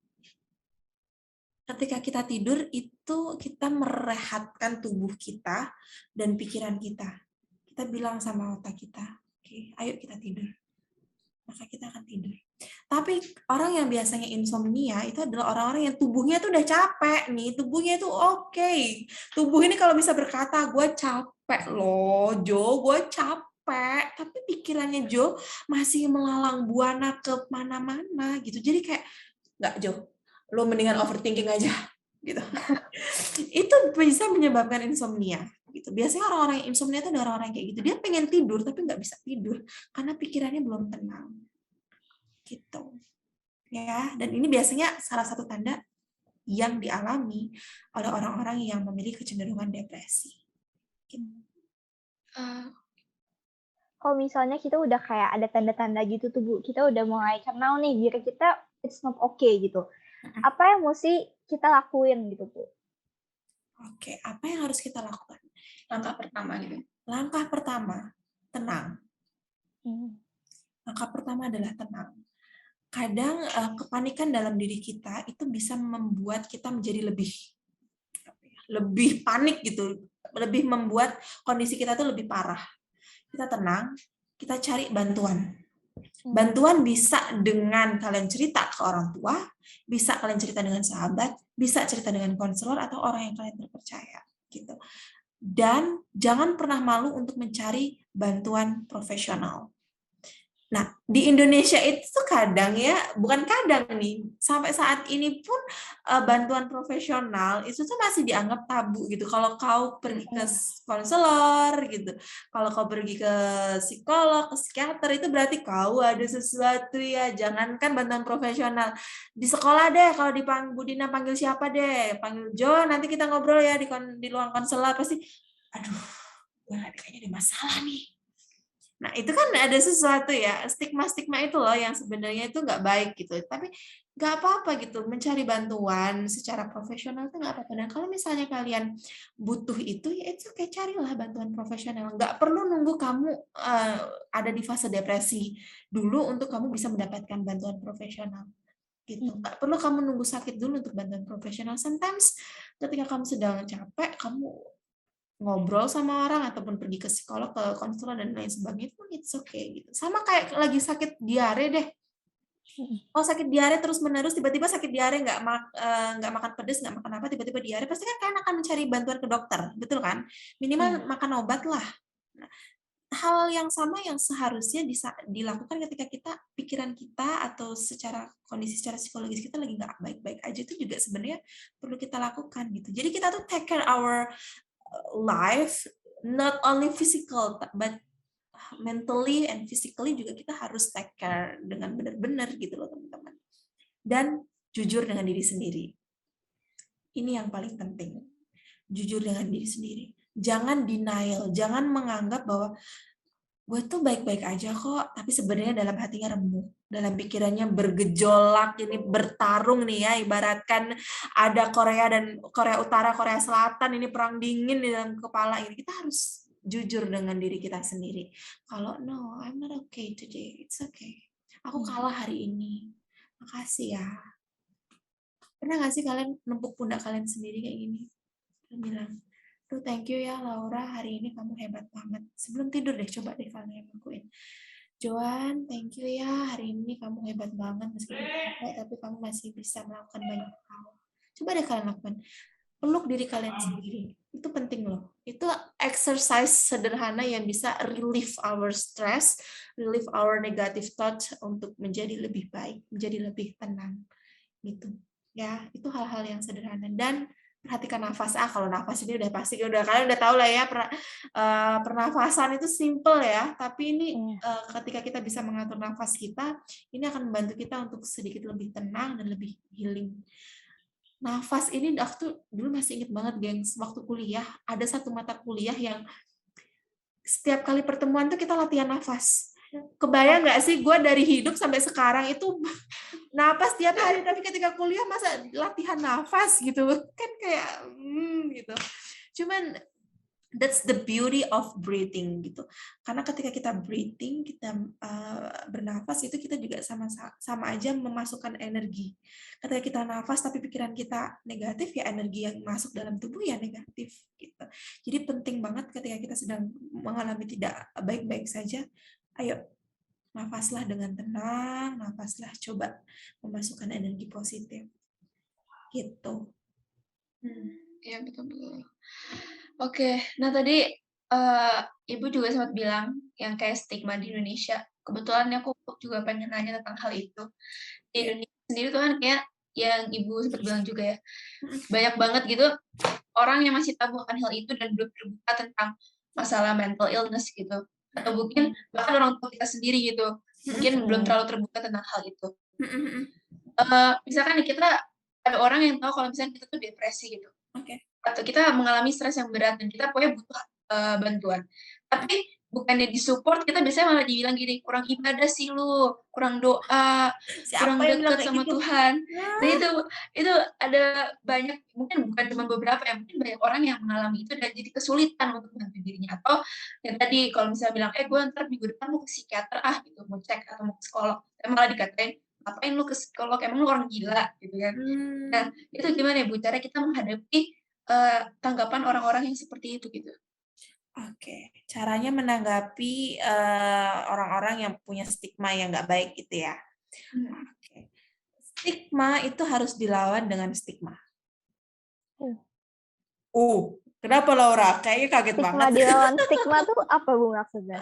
Ketika kita tidur, itu kita merehatkan tubuh kita dan pikiran kita. Kita bilang sama otak kita, oke, ayo kita tidur. Maka kita akan tidur. Tapi orang yang biasanya insomnia itu adalah orang-orang yang tubuhnya tuh udah capek nih, tubuhnya itu oke. Tubuh ini kalau bisa berkata, gue capek loh, Jo, gue capek. Tapi pikirannya Jo masih melalang buana ke mana-mana gitu. Jadi kayak, nggak Jo, lo mendingan overthinking aja gitu. Itu bisa menyebabkan insomnia. Gitu. Biasanya orang-orang yang insomnia itu ada orang-orang kayak gitu. Dia pengen tidur tapi nggak bisa tidur karena pikirannya belum tenang. Gitu. Ya, dan ini biasanya salah satu tanda yang dialami oleh orang-orang yang memiliki kecenderungan depresi. Gitu. kalau misalnya kita udah kayak ada tanda-tanda gitu tuh Bu, kita udah mulai kenal nih diri kita it's not okay gitu. Apa yang mesti kita lakuin gitu Bu? Oke, apa yang harus kita lakukan? Langkah pertama gitu. Langkah pertama, tenang. Langkah pertama adalah tenang. Kadang kepanikan dalam diri kita itu bisa membuat kita menjadi lebih panik gitu, lebih membuat kondisi kita tuh lebih parah. Kita tenang, kita cari bantuan. Bantuan bisa dengan kalian cerita ke orang tua, bisa kalian cerita dengan sahabat, bisa cerita dengan konselor atau orang yang kalian terpercaya gitu. Dan jangan pernah malu untuk mencari bantuan profesional. Nah, di Indonesia itu tuh kadang ya, bukan kadang nih, sampai saat ini pun bantuan profesional itu tuh masih dianggap tabu gitu. Kalau kau pergi ke konselor gitu, kalau kau pergi ke psikolog, ke psikiater, itu berarti kau ada sesuatu ya. Jangankan bantuan profesional. Di sekolah deh, kalau Bu Dina panggil siapa deh? Panggil Jo, nanti kita ngobrol ya di ruang konselor. Pasti, aduh, gue kayaknya ada masalah nih. Nah, itu kan ada sesuatu ya, stigma-stigma itu loh yang sebenarnya itu nggak baik gitu. Tapi nggak apa-apa gitu, mencari bantuan secara profesional itu nggak apa-apa. Dan kalau misalnya kalian butuh itu, ya itu kayak carilah bantuan profesional. Nggak perlu nunggu kamu ada di fase depresi dulu untuk kamu bisa mendapatkan bantuan profesional. Gitu. Nggak perlu kamu nunggu sakit dulu untuk bantuan profesional. Sometimes ketika kamu sedang capek, kamu ngobrol sama orang ataupun pergi ke psikolog, ke konselor dan lain sebagainya itu it's okay gitu. Sama kayak lagi sakit diare deh. Kalau sakit diare terus menerus, tiba-tiba sakit diare nggak makan pedas, nggak makan apa, tiba-tiba diare, pasti kan kalian akan mencari bantuan ke dokter, betul kan? Minimal makan obat lah. Nah, hal yang sama yang seharusnya dilakukan ketika pikiran kita atau kondisi secara psikologis kita lagi nggak baik-baik aja, itu juga sebenarnya perlu kita lakukan gitu. Jadi kita tuh take care our life, not only physical but mentally and physically juga kita harus take care dengan benar-benar gitu loh teman-teman. Dan jujur dengan diri sendiri. Ini yang paling penting. Jujur dengan diri sendiri. Jangan denial, jangan menganggap bahwa gue tuh baik-baik aja kok, tapi sebenarnya dalam hatinya remuk, dalam pikirannya bergejolak, ini bertarung nih ya, ibaratkan ada Korea Utara, Korea Selatan, ini perang dingin di dalam kepala ini. Kita harus jujur dengan diri kita sendiri. Kalau no, I'm not okay today, it's okay. Aku kalah hari ini, makasih ya. Pernah nggak sih kalian nempuk pundak kalian sendiri kayak gini? Kalian bilang, tuh thank you ya Laura, hari ini kamu hebat banget. Sebelum tidur deh, coba deh kalian lakuin. Joan, thank you ya, hari ini kamu hebat banget. Meskipun capek, tapi kamu masih bisa melakukan banyak hal. Coba deh kalian lakukan. Peluk diri kalian sendiri. Itu penting loh. Itu exercise sederhana yang bisa relieve our stress, relieve our negative thoughts untuk menjadi lebih baik, menjadi lebih tenang. Gitu. Ya, itu hal-hal yang sederhana. Dan perhatikan nafas. Kalau nafas ini udah pasti kalian udah tahu lah ya, pernafasan itu simple ya, tapi ini ketika kita bisa mengatur nafas kita, ini akan membantu kita untuk sedikit lebih tenang dan lebih healing. Nafas ini aku dulu masih inget banget gengs, waktu kuliah ada satu mata kuliah yang setiap kali pertemuan tuh kita latihan nafas. Kebayang nggak sih gue dari hidup sampai sekarang itu napas tiap hari, tapi ketika kuliah masa latihan nafas gitu kan kayak gitu. Cuman that's the beauty of breathing gitu. Karena ketika kita breathing, kita bernafas itu kita juga sama aja memasukkan energi. Ketika kita nafas tapi pikiran kita negatif, ya energi yang masuk dalam tubuh ya negatif gitu. Jadi penting banget ketika kita sedang mengalami tidak baik-baik saja, ayo nafaslah dengan tenang, nafaslah coba memasukkan energi positif. Gitu. Iya, betul-betul. Oke, nah tadi Ibu juga sempat bilang yang kayak stigma di Indonesia. Kebetulan aku juga pengen nanya tentang hal itu. Di Indonesia sendiri tuh kan kayak yang Ibu sempat bilang juga ya, banyak banget gitu orang yang masih tabu akan hal itu dan belum terbuka tentang masalah mental illness gitu. Atau mungkin bahkan orang tua kita sendiri gitu, mungkin belum terlalu terbuka tentang hal itu. Misalkan kita ada orang yang tahu kalau misalnya kita tuh depresi gitu. Okay. Atau kita mengalami stres yang berat dan kita pokoknya butuh bantuan. Tapi bukannya disupport, kita biasanya malah dibilang gini, kurang ibadah sih lu, kurang doa, kurang Siapa yang bilang dekat kayak sama gitu? Tuhan. Nah itu ada banyak, mungkin bukan cuma beberapa ya, mungkin banyak orang yang mengalami itu dan jadi kesulitan untuk bantu dirinya. Atau yang tadi kalau misalnya bilang, gue ntar minggu depan mau ke psikiater gitu, mau cek atau mau ke psikolog, malah dikatain, ngapain lu ke psikolog, emang lu orang gila gitu kan. Nah itu gimana ya Bu, cara kita menghadapi tanggapan orang-orang yang seperti itu gitu. Oke, caranya menanggapi orang-orang yang punya stigma yang nggak baik gitu ya. Oke. Stigma itu harus dilawan dengan stigma. Kenapa Laura? Kayaknya kaget Stigma banget. dilawan stigma tuh apa Bu maksudnya?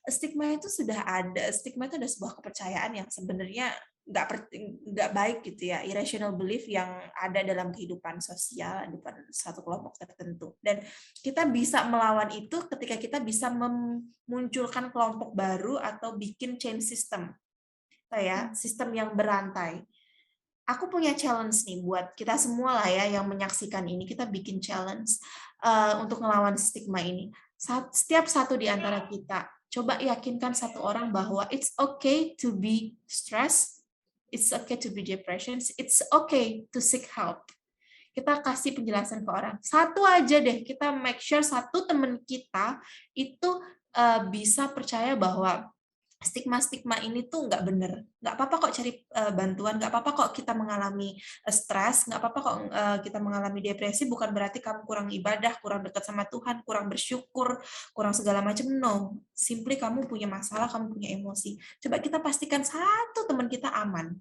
Stigma itu sudah ada. Stigma itu ada sebuah kepercayaan yang sebenarnya nggak baik gitu ya, irrational belief yang ada dalam kehidupan sosial di satu kelompok tertentu. Dan kita bisa melawan itu ketika kita bisa memunculkan kelompok baru atau bikin chain system, ya, sistem yang berantai. Aku punya challenge nih buat kita semua lah ya yang menyaksikan ini, kita bikin challenge untuk melawan stigma ini. Setiap satu di antara kita, coba yakinkan satu orang bahwa it's okay to be stressed, it's okay to be depression, it's okay to seek help. Kita kasih penjelasan ke orang. Satu aja deh, kita make sure satu teman kita itu bisa percaya bahwa stigma-stigma ini tuh nggak bener. Nggak apa-apa kok cari bantuan, nggak apa-apa kok kita mengalami stres, nggak apa-apa kok kita mengalami depresi, bukan berarti kamu kurang ibadah, kurang dekat sama Tuhan, kurang bersyukur, kurang segala macam. No, simply kamu punya masalah, kamu punya emosi. Coba kita pastikan satu teman kita aman.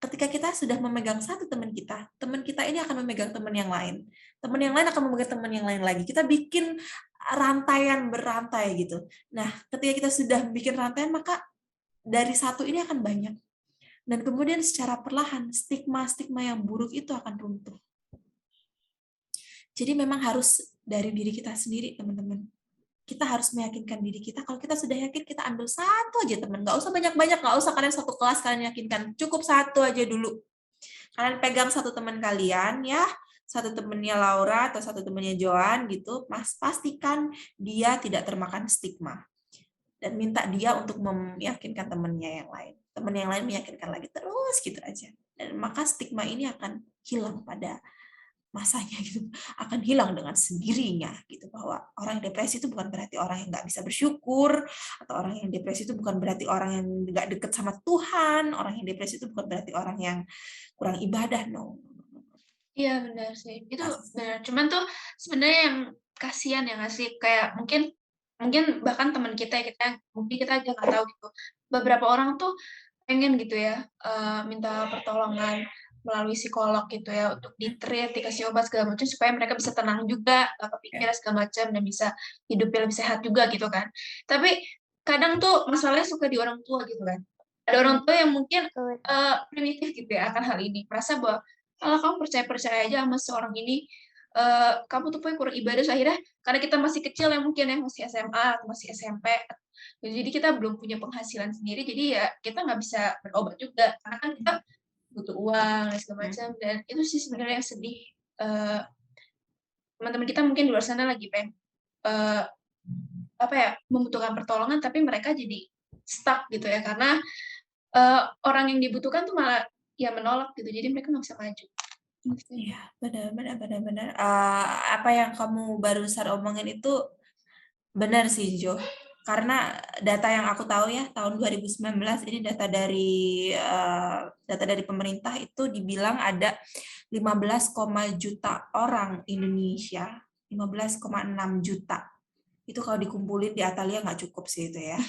Ketika kita sudah memegang satu teman kita ini akan memegang teman yang lain akan memegang teman yang lain lagi. Kita bikin rantaian berantai gitu. Nah, ketika kita sudah bikin rantaian, maka dari satu ini akan banyak. Dan kemudian secara perlahan, stigma-stigma yang buruk itu akan runtuh. Jadi memang harus dari diri kita sendiri, teman-teman. Kita harus meyakinkan diri kita. Kalau kita sudah yakin, kita ambil satu aja, teman. Nggak usah banyak-banyak, nggak usah kalian satu kelas kalian yakinkan. Cukup satu aja dulu. Kalian pegang satu teman kalian, ya. Satu temennya Laura atau satu temennya Joan gitu, pastikan dia tidak termakan stigma. Dan minta dia untuk meyakinkan temennya yang lain. Temen yang lain meyakinkan lagi, terus gitu aja. Dan maka stigma ini akan hilang pada masanya gitu, akan hilang dengan sendirinya gitu, bahwa orang yang depresi itu bukan berarti orang yang nggak bisa bersyukur, atau orang yang depresi itu bukan berarti orang yang nggak deket sama Tuhan, orang yang depresi itu bukan berarti orang yang kurang ibadah, no. Iya benar sih, itu benar. Cuman tuh sebenarnya yang kasihan ya nggak sih, kayak mungkin bahkan teman kita mungkin kita aja nggak tahu gitu. Beberapa orang tuh pengen gitu ya minta pertolongan melalui psikolog gitu ya untuk di-treat, dikasih obat segala macam supaya mereka bisa tenang juga, nggak kepikiran segala macam dan bisa hidupnya lebih sehat juga gitu kan. Tapi kadang tuh masalahnya suka di orang tua gitu kan. Ada orang tua yang mungkin primitif gitu ya akan hal ini, merasa bahwa kalau kamu percaya aja sama seorang ini, kamu tuh kurang ibadah. Akhirnya karena kita masih kecil ya mungkin ya, masih SMA atau masih SMP, jadi kita belum punya penghasilan sendiri, jadi ya kita nggak bisa berobat juga karena kan kita butuh uang dan segala macam. Dan itu sih sebenarnya yang sedih. Teman-teman kita mungkin di luar sana lagi pengen membutuhkan pertolongan, tapi mereka jadi stuck gitu ya karena orang yang dibutuhkan tuh malah ya menolak gitu, jadi mereka nggak bisa maju. Iya, benar. Apa yang kamu barusan omongin itu benar sih, Jo. Karena data yang aku tahu ya, tahun 2019 ini data dari pemerintah itu dibilang ada 15, juta orang Indonesia, 15,6 juta. Itu kalau dikumpulin di Atalia nggak cukup sih itu ya.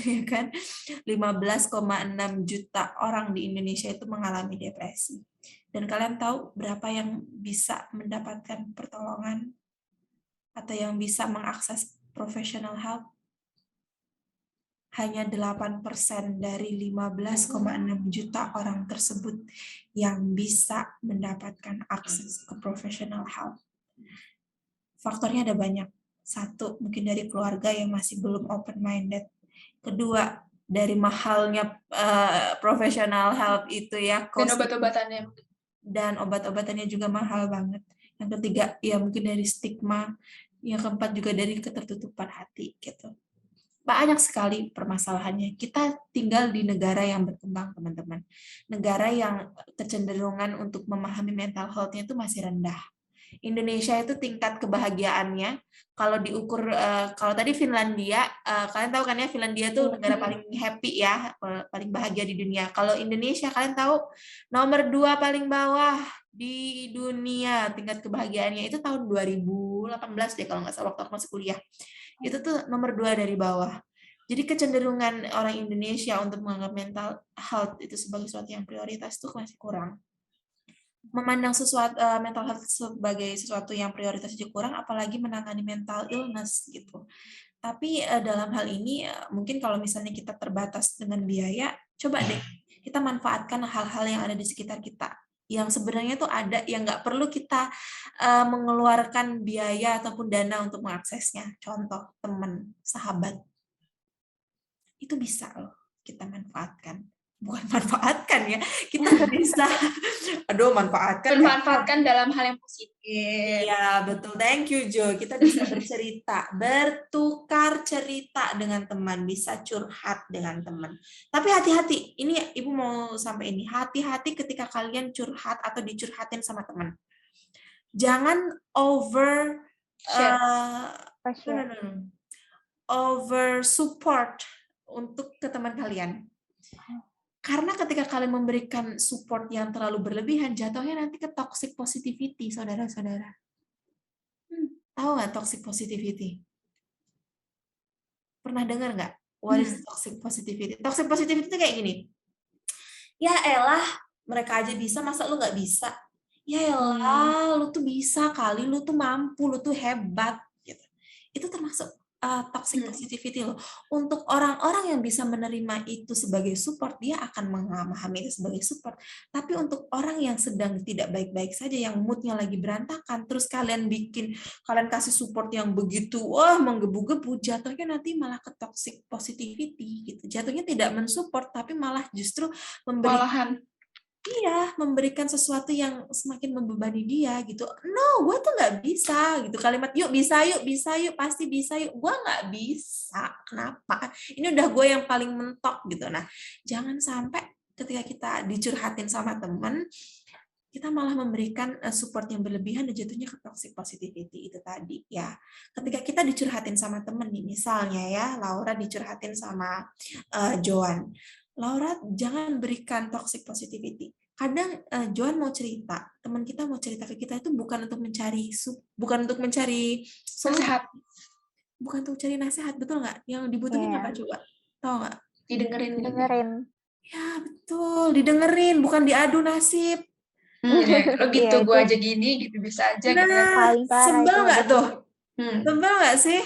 Ya kan? 15,6 juta orang di Indonesia itu mengalami depresi. Dan kalian tahu berapa yang bisa mendapatkan pertolongan atau yang bisa mengakses professional help? Hanya 8% dari 15,6 juta orang tersebut yang bisa mendapatkan akses ke professional help. Faktornya ada banyak. Satu, mungkin dari keluarga yang masih belum open-minded. Kedua, dari mahalnya professional help itu ya. Dan obat-obatannya juga mahal banget. Yang ketiga, ya mungkin dari stigma. Yang keempat juga dari ketertutupan hati gitu. Banyak sekali permasalahannya. Kita tinggal di negara yang berkembang, teman-teman. Negara yang kecenderungan untuk memahami mental health-nya itu masih rendah. Indonesia itu tingkat kebahagiaannya kalau diukur, kalau tadi Finlandia, kalian tahu kan ya, Finlandia itu negara paling happy ya, paling bahagia di dunia. Kalau Indonesia, kalian tahu nomor 2 paling bawah di dunia tingkat kebahagiaannya itu tahun 2018 deh kalau nggak salah, waktu aku masih kuliah. Itu tuh nomor 2 dari bawah. Jadi kecenderungan orang Indonesia untuk menganggap mental health itu sebagai sesuatu yang prioritas itu masih kurang. Memandang mental health sebagai sesuatu yang prioritas juga kurang, apalagi menangani mental illness gitu. Tapi dalam hal ini mungkin kalau misalnya kita terbatas dengan biaya, coba deh kita manfaatkan hal-hal yang ada di sekitar kita. Yang sebenarnya tuh ada yang nggak perlu kita mengeluarkan biaya ataupun dana untuk mengaksesnya. Contoh, teman, sahabat. Itu bisa loh kita manfaatkan. Bukan manfaatkan ya, kita bisa manfaatkan dalam hal yang positif. Iya, betul. Thank you, Jo. Kita bisa bercerita, bertukar cerita dengan teman, bisa curhat dengan teman. Tapi hati-hati, ini Ibu mau sampai ini, hati-hati ketika kalian curhat atau dicurhatin sama teman. Jangan over support untuk ke teman kalian. Karena ketika kalian memberikan support yang terlalu berlebihan, jatuhnya nanti ke toxic positivity, saudara-saudara. Tahu nggak toxic positivity? Pernah dengar nggak? What is toxic positivity? Toxic positivity itu kayak gini. Ya elah, mereka aja bisa, masa lu nggak bisa? Ya elah, lu tuh bisa kali, lu tuh mampu, lu tuh hebat. Gitu. Itu termasuk toxic positivity loh. Untuk orang-orang yang bisa menerima itu sebagai support, dia akan memahami itu sebagai support. Tapi untuk orang yang sedang tidak baik-baik saja, yang moodnya lagi berantakan, terus kalian kasih support yang begitu, menggebu-gebu, jatuhnya nanti malah ke toxic positivity gitu. Jatuhnya tidak mensupport, tapi malah justru memberikan sesuatu yang semakin membebani dia gitu. No, gue tuh nggak bisa gitu. Kalimat yuk, pasti bisa yuk. Gue nggak bisa. Kenapa? Ini udah gue yang paling mentok gitu. Nah, jangan sampai ketika kita dicurhatin sama temen, kita malah memberikan support yang berlebihan dan jatuhnya ke toxic positivity itu tadi ya. Ketika kita dicurhatin sama temen nih, misalnya ya, Laura dicurhatin sama Joan. Laura, jangan berikan toxic positivity. Kadang Joan mau cerita, teman kita mau cerita ke kita itu bukan untuk mencari nasihat, bukan untuk cari nasihat, betul nggak? Yang dibutuhin apa coba? Tahu nggak? Didengerin. Ya betul, didengerin, bukan diadu nasib. Lo gitu, gue aja gini, gitu bisa aja. Nah, sebel nggak tuh? Sebel nggak sih?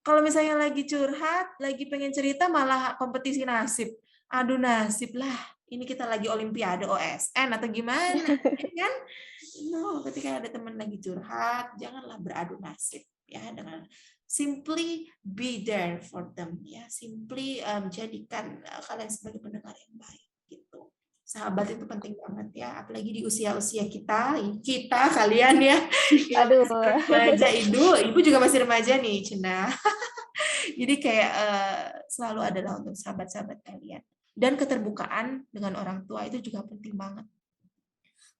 Kalau misalnya lagi curhat, lagi pengen cerita, malah kompetisi nasib. Adu nasib lah. Ini kita lagi olimpiade OSN atau gimana? Kan? No, ketika ada teman lagi curhat, janganlah beradu nasib. Ya, dengan simply be there for them. Ya, simply jadikan kalian sebagai pendengar yang baik. Gitu. Sahabat itu penting banget ya, apalagi di usia-usia kita kalian ya. Aduh. Remaja, ibu juga masih remaja nih, Cina. Jadi kayak selalu adalah untuk sahabat-sahabat kalian. Dan keterbukaan dengan orang tua itu juga penting banget.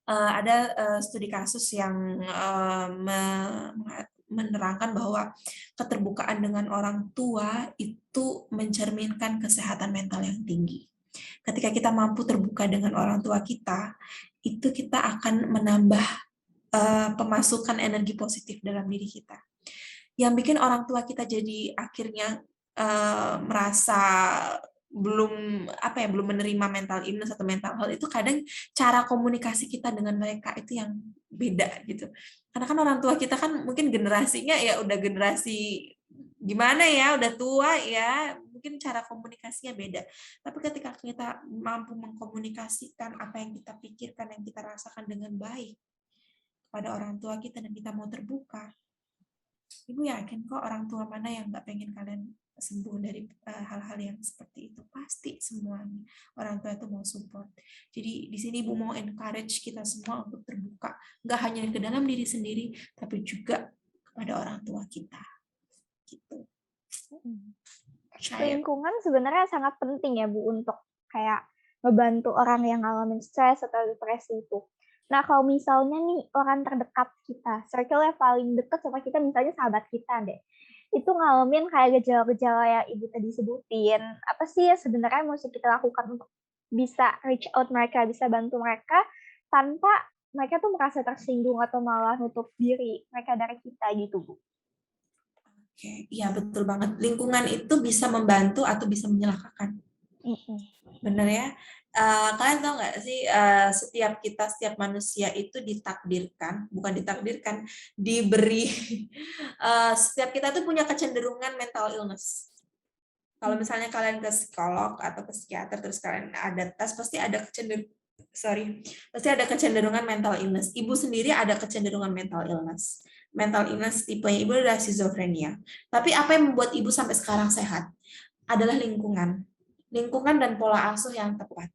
Ada studi kasus yang menerangkan bahwa keterbukaan dengan orang tua itu mencerminkan kesehatan mental yang tinggi. Ketika kita mampu terbuka dengan orang tua kita, itu kita akan menambah pemasukan energi positif dalam diri kita. Yang bikin orang tua kita jadi akhirnya merasa belum menerima mental illness atau mental health itu kadang cara komunikasi kita dengan mereka itu yang beda gitu. Karena kan orang tua kita kan mungkin generasinya ya udah generasi gimana ya, udah tua ya, mungkin cara komunikasinya beda. Tapi ketika kita mampu mengkomunikasikan apa yang kita pikirkan, yang kita rasakan dengan baik kepada orang tua kita dan kita mau terbuka, Ibu yakin kok orang tua mana yang nggak pengen kalian sembuh dari hal-hal yang seperti itu. Pasti semuanya orang tua itu mau support. Jadi di sini Ibu mau encourage kita semua untuk terbuka. Nggak hanya ke dalam diri sendiri, tapi juga kepada orang tua kita. Gitu. Lingkungan sebenarnya sangat penting ya Bu untuk kayak ngebantu orang yang ngalamin stres atau depresi itu. Nah kalau misalnya nih orang terdekat kita, circle yang paling dekat sama kita misalnya sahabat kita deh, itu ngalamin kayak gejala-gejala yang Ibu tadi sebutin, apa sih ya sebenarnya yang mesti kita lakukan untuk bisa reach out mereka, bisa bantu mereka tanpa mereka tuh merasa tersinggung atau malah nutup diri mereka dari kita gitu Bu. Oke, iya betul banget. Lingkungan itu bisa membantu atau bisa menyalahkan. Bener ya? Kalian tahu nggak sih, setiap manusia itu diberi, setiap kita tuh punya kecenderungan mental illness. Kalau misalnya kalian ke psikolog atau ke psikiater, terus kalian ada tes, pasti ada kecenderungan mental illness. Ibu sendiri ada kecenderungan mental illness. Mental illness tipenya ibu adalah schizophrenia. Tapi apa yang membuat ibu sampai sekarang sehat? Adalah lingkungan dan pola asuh yang tepat.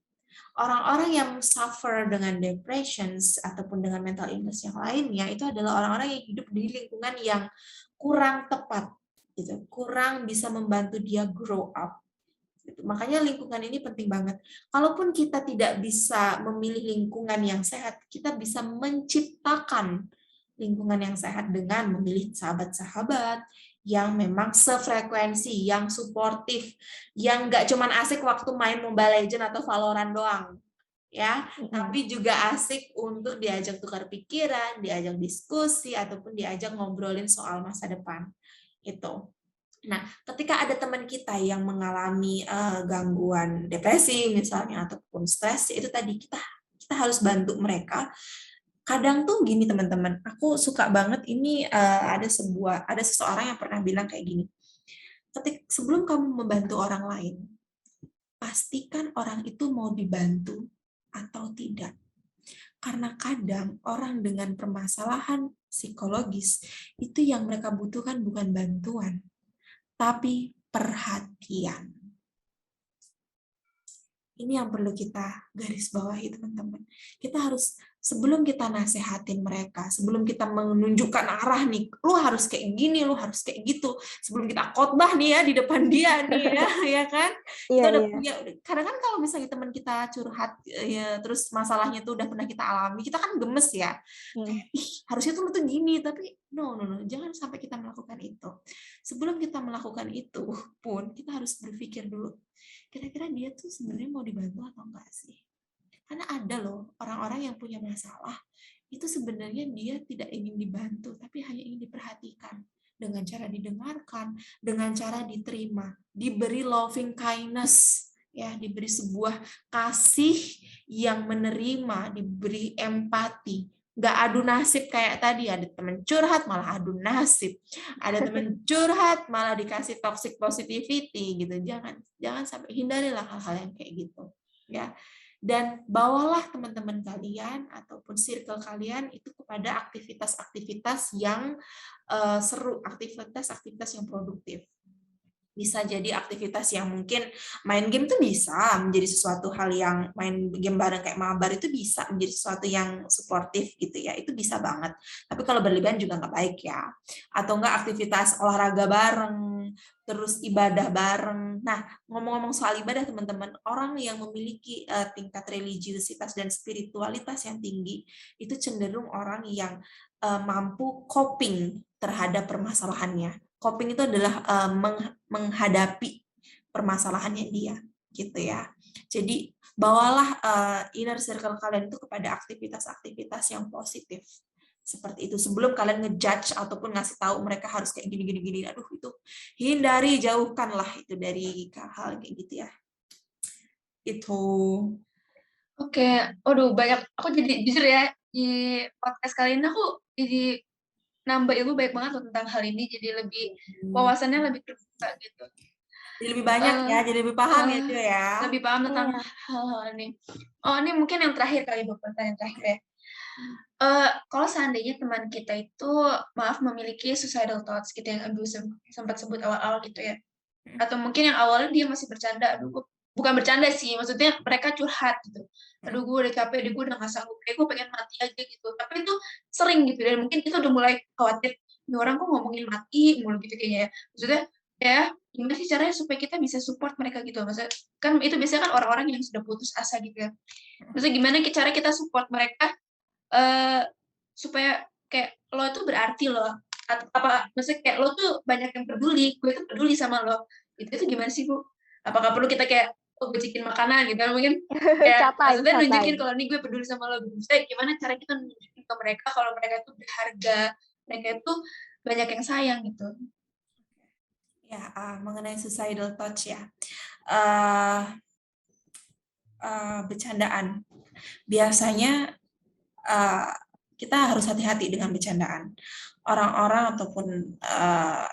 Orang-orang yang suffer dengan depression ataupun dengan mental illness yang lainnya itu adalah orang-orang yang hidup di lingkungan yang kurang tepat, gitu, kurang bisa membantu dia grow up. Gitu. Makanya lingkungan ini penting banget. Kalaupun kita tidak bisa memilih lingkungan yang sehat, kita bisa menciptakan lingkungan yang sehat dengan memilih sahabat-sahabat yang memang sefrekuensi, yang suportif, yang nggak cuman asik waktu main Mobile Legends atau Valorant doang, ya, tapi juga asik untuk diajak tukar pikiran, diajak diskusi, ataupun diajak ngobrolin soal masa depan. Itu. Nah, ketika ada teman kita yang mengalami gangguan depresi misalnya ataupun stres, itu tadi kita harus bantu mereka. Kadang tuh gini teman-teman, aku suka banget ini ada seseorang yang pernah bilang kayak gini. Sebelum kamu membantu orang lain, pastikan orang itu mau dibantu atau tidak. Karena kadang orang dengan permasalahan psikologis itu yang mereka butuhkan bukan bantuan, tapi perhatian. Ini yang perlu kita garis bawahi teman-teman. Kita harus, sebelum kita nasehatin mereka, sebelum kita menunjukkan arah nih, lu harus kayak gini, lu harus kayak gitu. Sebelum kita khotbah nih ya di depan dia nih ya, ya kan? Kita udah punya. Karena kan kalau misalnya teman kita curhat ya, terus masalahnya tuh udah pernah kita alami, kita kan gemes ya. Harusnya tuh lu tuh gini, tapi no, jangan sampai kita melakukan itu. Sebelum kita melakukan itu pun kita harus berpikir dulu, kira-kira dia tuh sebenarnya mau dibantu atau enggak sih? Karena ada loh orang-orang yang punya masalah, itu sebenarnya dia tidak ingin dibantu, tapi hanya ingin diperhatikan dengan cara didengarkan, dengan cara diterima, diberi loving kindness, ya, diberi sebuah kasih yang menerima, diberi empati. Nggak adu nasib kayak tadi, ada temen curhat malah adu nasib, ada temen curhat malah dikasih toxic positivity gitu. Jangan sampai, hindarilah hal-hal yang kayak gitu ya. Dan bawalah teman-teman kalian ataupun circle kalian itu kepada aktivitas-aktivitas yang seru, aktivitas-aktivitas yang produktif. Bisa jadi aktivitas yang mungkin main game itu bisa menjadi sesuatu hal yang, main game bareng kayak mabar itu bisa menjadi sesuatu yang suportif gitu ya, itu bisa banget. Tapi kalau berlebihan juga nggak baik ya. Atau enggak aktivitas olahraga bareng, terus ibadah bareng. Nah, ngomong-ngomong soal ibadah teman-teman, orang yang memiliki tingkat religiusitas dan spiritualitas yang tinggi itu cenderung orang yang mampu coping terhadap permasalahannya. Coping itu adalah menghadapi permasalahannya dia, gitu ya. Jadi bawalah inner circle kalian itu kepada aktivitas-aktivitas yang positif seperti itu. Sebelum kalian ngejudge ataupun ngasih tahu mereka harus kayak gini, aduh itu hindari, jauhkanlah itu dari hal kayak gitu ya. Itu. Oke, aduh banyak. Aku jadi jujur ya di podcast kali ini aku jadi nambah ilmu banyak banget tentang hal ini, jadi lebih wawasannya lebih terbuka gitu. Jadi lebih banyak ya, jadi lebih paham ya Jo ya. Lebih paham tentang hal-hal ini. Oh, ini mungkin yang terakhir kali Bu, pertanyaan terakhir ya. Kalau seandainya teman kita itu maaf memiliki suicidal thoughts gitu yang Ibu sempat sebut awal-awal gitu ya. Atau mungkin yang awalnya dia masih bercanda, aduh bukan bercanda sih, maksudnya mereka curhat gitu. Aduh gue udah capek deh, gue udah gak sanggup deh, gue pengen mati aja gitu. Tapi itu sering gitu, dan mungkin kita udah mulai khawatir, ini orang kok ngomongin mati mulu gitu kayaknya. Maksudnya ya gimana sih caranya supaya kita bisa support mereka gitu. Maksudnya kan itu biasanya kan orang-orang yang sudah putus asa gitu ya. Maksudnya gimana cara kita support mereka supaya kayak lo itu berarti loh. Apa maksudnya kayak lo tuh banyak yang peduli, gue tuh peduli sama lo. Itu gimana sih, Bu? Apakah perlu kita kayak bisikin makanan gitu mungkin kayak maksudnya nunjukin kalau nih gue peduli sama lo. Maksudnya gimana cara kita nunjukin ke mereka kalau mereka itu berharga, mereka itu banyak yang sayang gitu. Ya, mengenai suicidal thoughts ya. Bercandaan. Biasanya kita harus hati-hati dengan bercandaan. Orang-orang ataupun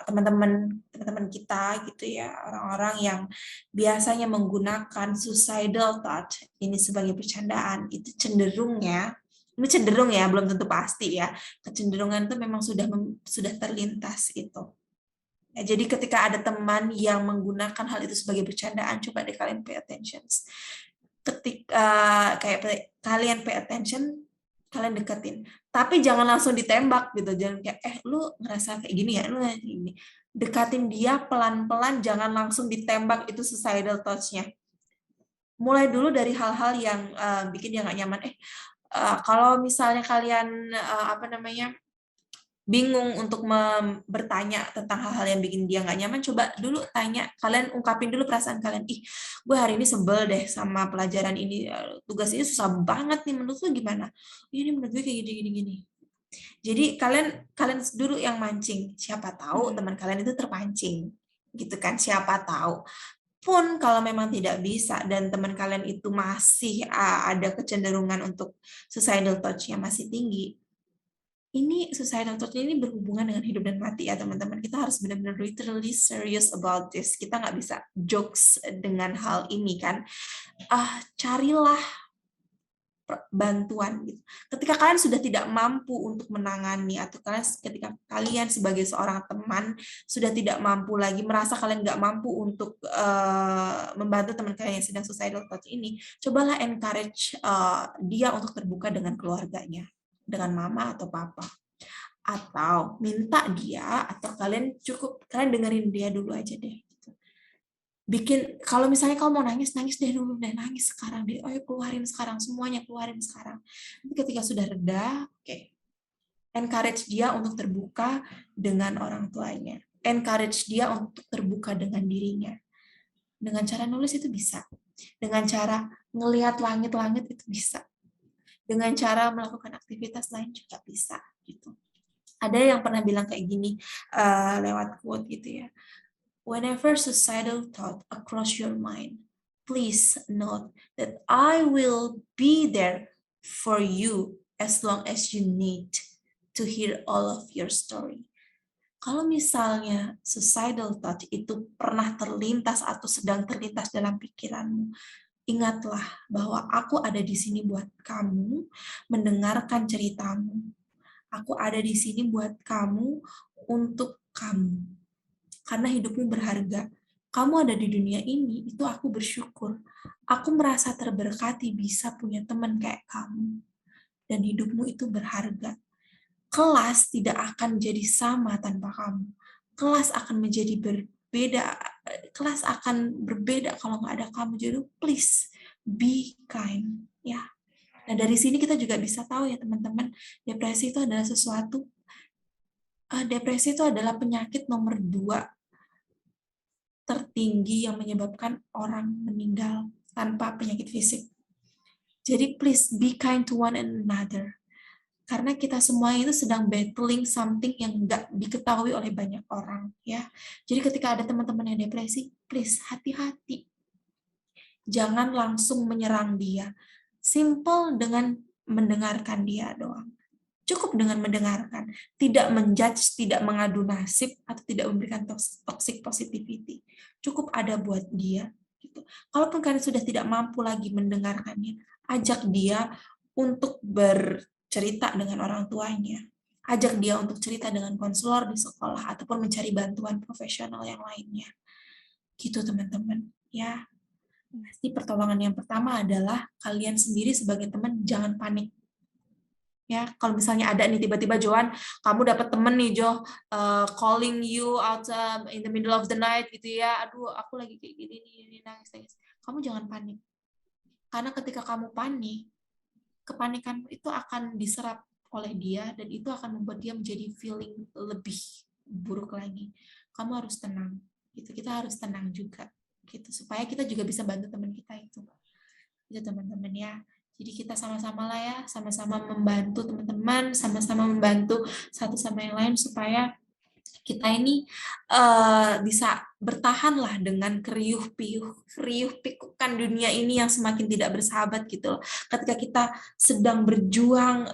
teman-teman kita gitu ya, orang-orang yang biasanya menggunakan suicidal thought ini sebagai bercandaan, itu cenderung ya, belum tentu pasti ya, kecenderungan itu memang sudah terlintas itu. Ya, jadi ketika ada teman yang menggunakan hal itu sebagai bercandaan, coba deh kalian pay attention. Ketika kalian pay attention, kalian deketin, tapi jangan langsung ditembak gitu, jangan kayak lu ngerasa kayak gini ya, lu ini dekatin dia pelan-pelan, jangan langsung ditembak, itu suicidal thoughts-nya. Mulai dulu dari hal-hal yang bikin dia nggak nyaman. Kalau misalnya kalian bingung untuk bertanya tentang hal-hal yang bikin dia nggak nyaman, coba dulu tanya, kalian ungkapin dulu perasaan kalian. Gue hari ini sebel deh sama pelajaran ini, tugas ini susah banget nih, menurut lu gimana? Ini menurut gue kayak gini. Jadi kalian dulu yang mancing, siapa tahu teman kalian itu terpancing, gitu kan? Siapa tahu. Pun kalau memang tidak bisa dan teman kalian itu masih ada kecenderungan untuk suicidal thoughts-nya masih tinggi, ini suicidal thoughts ini berhubungan dengan hidup dan mati ya teman-teman. Kita harus benar-benar literally serious about this. Kita nggak bisa jokes dengan hal ini kan. Carilah bantuan gitu. Ketika kalian sudah tidak mampu untuk menangani, atau ketika kalian sebagai seorang teman sudah tidak mampu lagi, merasa kalian nggak mampu untuk membantu teman kalian yang sedang suicidal thoughts ini, cobalah encourage dia untuk terbuka dengan keluarganya, dengan mama atau papa, atau minta dia, atau kalian dengerin dia dulu aja deh. Kalau misalnya kamu mau nangis deh dulu deh, nangis sekarang deh, keluarin sekarang, semuanya keluarin sekarang. Nanti ketika sudah reda, encourage dia untuk terbuka dengan orang tuanya, encourage dia untuk terbuka dengan dirinya. Dengan cara nulis itu bisa, dengan cara ngelihat langit-langit itu bisa, dengan cara melakukan aktivitas lain juga bisa gitu. Ada yang pernah bilang kayak gini lewat quote gitu ya. Whenever suicidal thought across your mind, please note that I will be there for you as long as you need to hear all of your story. Kalau misalnya suicidal thought itu pernah terlintas atau sedang terlintas dalam pikiranmu, ingatlah bahwa aku ada di sini buat kamu, mendengarkan ceritamu. Aku ada di sini buat kamu, untuk kamu. Karena hidupmu berharga. Kamu ada di dunia ini, itu aku bersyukur. Aku merasa terberkati bisa punya teman kayak kamu. Dan hidupmu itu berharga. Kelas tidak akan jadi sama tanpa kamu. Kelas akan menjadi berbeda. Kelas akan berbeda kalau nggak ada kamu. Jadi please, be kind. Ya. Nah dari sini kita juga bisa tahu ya teman-teman, depresi itu adalah sesuatu, depresi itu adalah penyakit nomor 2 tertinggi yang menyebabkan orang meninggal tanpa penyakit fisik. Jadi please be kind to one another. Karena kita semua itu sedang battling something yang nggak diketahui oleh banyak orang. Ya. Jadi ketika ada teman-teman yang depresi, please hati-hati. Jangan langsung menyerang dia. Simple dengan mendengarkan dia doang. Cukup dengan mendengarkan, tidak menjudge, tidak mengadu nasib, atau tidak memberikan toxic positivity. Cukup ada buat dia. Gitu. Kalaupun kalian sudah tidak mampu lagi mendengarkannya, ajak dia untuk bercerita dengan orang tuanya. Ajak dia untuk cerita dengan konselor di sekolah, ataupun mencari bantuan profesional yang lainnya. Gitu teman-teman. Ya. Pasti pertolongan yang pertama adalah kalian sendiri sebagai teman jangan panik. Ya, kalau misalnya ada nih tiba-tiba Joan, kamu dapat temen nih Jo, calling you out in the middle of the night gitu ya, aduh aku lagi kayak gini nih, nangis. Kamu jangan panik, karena ketika kamu panik, kepanikanmu itu akan diserap oleh dia dan itu akan membuat dia menjadi feeling lebih buruk lagi. Kamu harus tenang, gitu. Kita harus tenang juga, gitu, supaya kita juga bisa bantu teman kita itu teman-teman ya. Jadi kita sama-sama lah ya, sama-sama membantu teman-teman, sama-sama membantu satu sama yang lain supaya kita ini bisa bertahan lah dengan kriuh pikukan dunia ini yang semakin tidak bersahabat gitu loh. Ketika kita sedang berjuang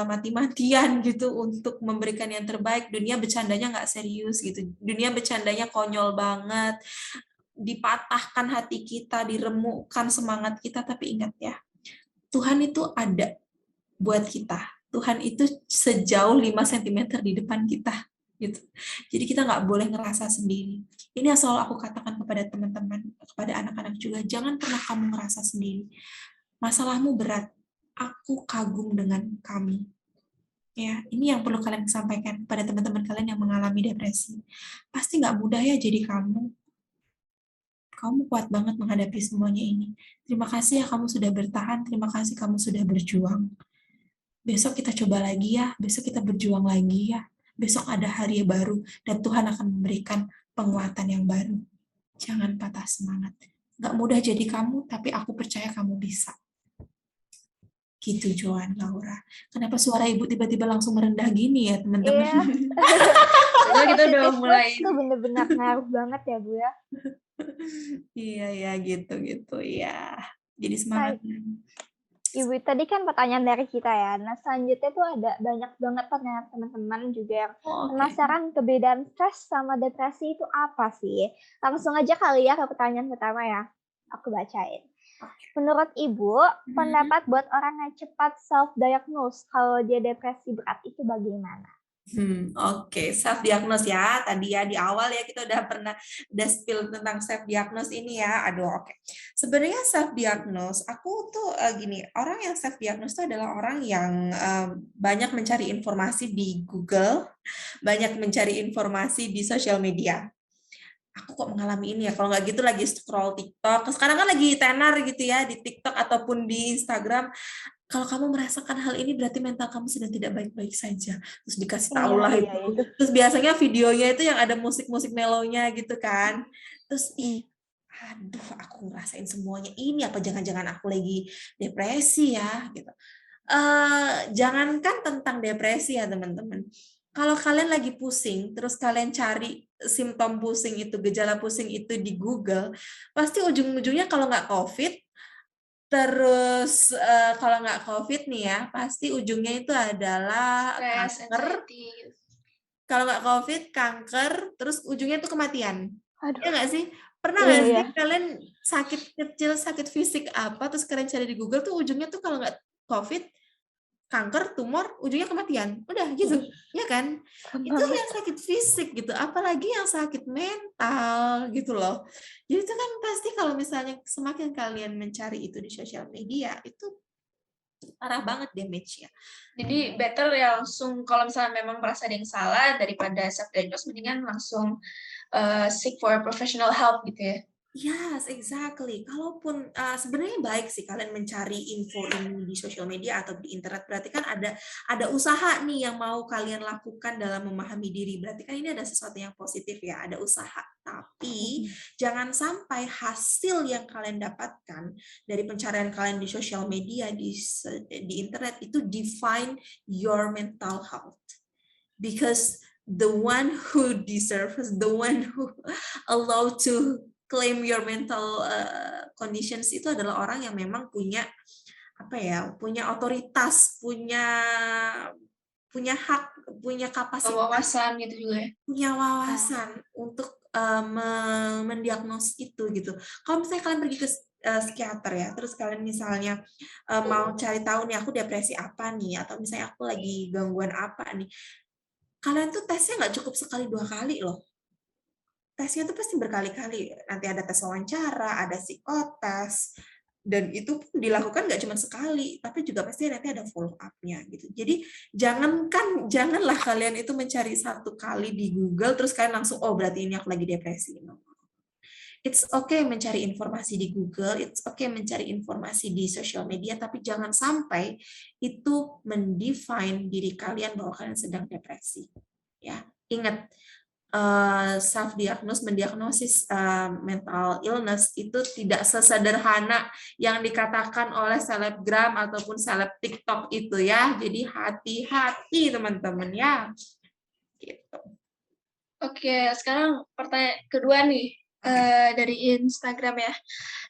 mati-matian gitu untuk memberikan yang terbaik, dunia bercandanya nggak serius gitu. Dunia bercandanya konyol banget, dipatahkan hati kita, diremukkan semangat kita, tapi ingat ya, Tuhan itu ada buat kita. Tuhan itu sejauh 5 cm di depan kita. Gitu. Jadi kita nggak boleh ngerasa sendiri. Ini yang selalu aku katakan kepada teman-teman, kepada anak-anak juga, jangan pernah kamu ngerasa sendiri. Masalahmu berat, aku kagum dengan kamu. Ya, ini yang perlu kalian sampaikan pada teman-teman kalian yang mengalami depresi. Pasti nggak mudah ya jadi kamu. Kamu kuat banget menghadapi semuanya ini. Terima kasih ya kamu sudah bertahan, terima kasih kamu sudah berjuang. Besok kita coba lagi ya, besok kita berjuang lagi ya. Besok ada hari baru, dan Tuhan akan memberikan penguatan yang baru. Jangan patah semangat. Gak mudah jadi kamu, tapi aku percaya kamu bisa. Gitu Joan, Laura. Kenapa suara ibu tiba-tiba langsung merendah gini ya teman-teman? Iya. Jadi kita udah mulai. Itu bener-bener ngaruh banget ya Bu ya. Iya gitu ya. Jadi semangat. Ibu, tadi kan pertanyaan dari kita ya. Nah, selanjutnya tuh ada banyak banget pertanyaan teman-teman juga yang penasaran perbedaan stres sama depresi itu apa sih? Langsung aja kali ya ke pertanyaan pertama ya. Aku bacain. Menurut Ibu, pendapat buat orang yang cepat self-diagnose kalau dia depresi berat itu bagaimana? Oke, self-diagnose ya. Tadi ya di awal ya kita udah spill tentang self-diagnose ini ya. Aduh, oke. Sebenarnya self-diagnose, aku tuh gini, orang yang self-diagnose itu adalah orang yang banyak mencari informasi di Google, banyak mencari informasi di sosial media. Aku kok mengalami ini ya, kalau nggak gitu lagi scroll TikTok. Sekarang kan lagi tenar gitu ya di TikTok ataupun di Instagram. Kalau kamu merasakan hal ini berarti mental kamu sedang tidak baik-baik saja. Terus dikasih tahu lah itu. Terus biasanya videonya itu yang ada musik-musik melonya gitu kan. Terus aduh aku ngerasain semuanya ini, apa jangan-jangan aku lagi depresi ya gitu. Jangankan tentang depresi ya teman-teman. Kalau kalian lagi pusing, terus kalian cari simptom pusing itu, gejala pusing itu di Google, pasti ujung-ujungnya kalau nggak COVID, terus kalau nggak COVID nih ya, pasti ujungnya itu adalah kanker. Kalau nggak COVID, kanker, terus ujungnya itu kematian. Ya nggak sih? Pernah nggak sih kalian sakit kecil, sakit fisik apa, terus kalian cari di Google tuh ujungnya tuh kalau nggak COVID, kanker, tumor, ujungnya kematian. Udah gitu, ya kan? Itu yang sakit fisik gitu, apalagi yang sakit mental gitu loh. Jadi itu kan pasti kalau misalnya semakin kalian mencari itu di sosial media, itu parah banget damage-nya. Jadi better ya langsung kalau misalnya memang merasa ada yang salah daripada self-diagnose, mendingan langsung seek for professional help gitu ya. Yes, exactly. Kalaupun sebenarnya baik sih kalian mencari info ini di sosial media atau di internet, berarti kan ada usaha nih yang mau kalian lakukan dalam memahami diri. Berarti kan ini ada sesuatu yang positif ya, ada usaha. Tapi jangan sampai hasil yang kalian dapatkan dari pencarian kalian di sosial media, di internet itu define your mental health. Because the one who deserves, the one who allowed to claim your mental conditions itu adalah orang yang memang punya punya otoritas, punya hak, punya kapasitas, wawasan gitu juga ya. Punya wawasan untuk mendiagnos itu gitu. Kalau misalnya kalian pergi ke psikiater ya, terus kalian misalnya mau cari tahu nih aku depresi apa nih, atau misalnya aku lagi gangguan apa nih, kalian tuh tesnya nggak cukup 1-2 kali loh. Tesnya tuh pasti berkali-kali. Nanti ada tes wawancara, ada psikotes, Dan itu pun dilakukan nggak cuma sekali, tapi juga pasti nanti ada follow up-nya gitu. Jadi janganlah kalian itu mencari satu kali di Google terus kalian langsung berarti ini aku lagi depresi. No. It's okay mencari informasi di Google, it's okay mencari informasi di sosial media, tapi jangan sampai itu mendefine diri kalian bahwa kalian sedang depresi. Ya, ingat, mendiagnosis mental illness itu tidak sesederhana yang dikatakan oleh selebgram ataupun seleb TikTok itu ya. Jadi hati-hati teman-teman ya. Gitu. Oke, sekarang pertanyaan kedua nih dari Instagram ya.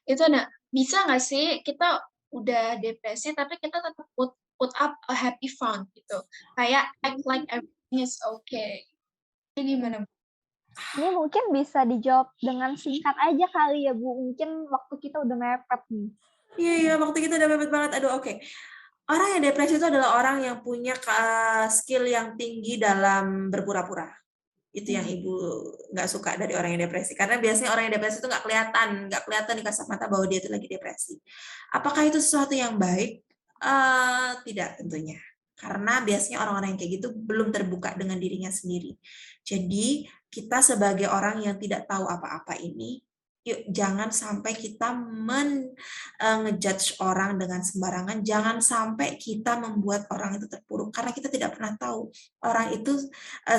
Itu bisa nggak sih kita udah depresi tapi kita tetap put up a happy front gitu. Kayak act like everything is okay. Ini gimana? Ini mungkin bisa dijawab dengan singkat aja kali ya, Bu. Mungkin waktu kita udah mepet nih. Iya, waktu kita udah mepet banget. Aduh, oke. Orang yang depresi itu adalah orang yang punya skill yang tinggi dalam berpura-pura. Itu yang Ibu nggak suka dari orang yang depresi. Karena biasanya orang yang depresi itu nggak kelihatan di kasat mata bahwa dia itu lagi depresi. Apakah itu sesuatu yang baik? Tidak tentunya. Karena biasanya orang-orang yang kayak gitu belum terbuka dengan dirinya sendiri. Jadi kita sebagai orang yang tidak tahu apa-apa ini, yuk jangan sampai kita ngejudge orang dengan sembarangan, jangan sampai kita membuat orang itu terpuruk karena kita tidak pernah tahu orang itu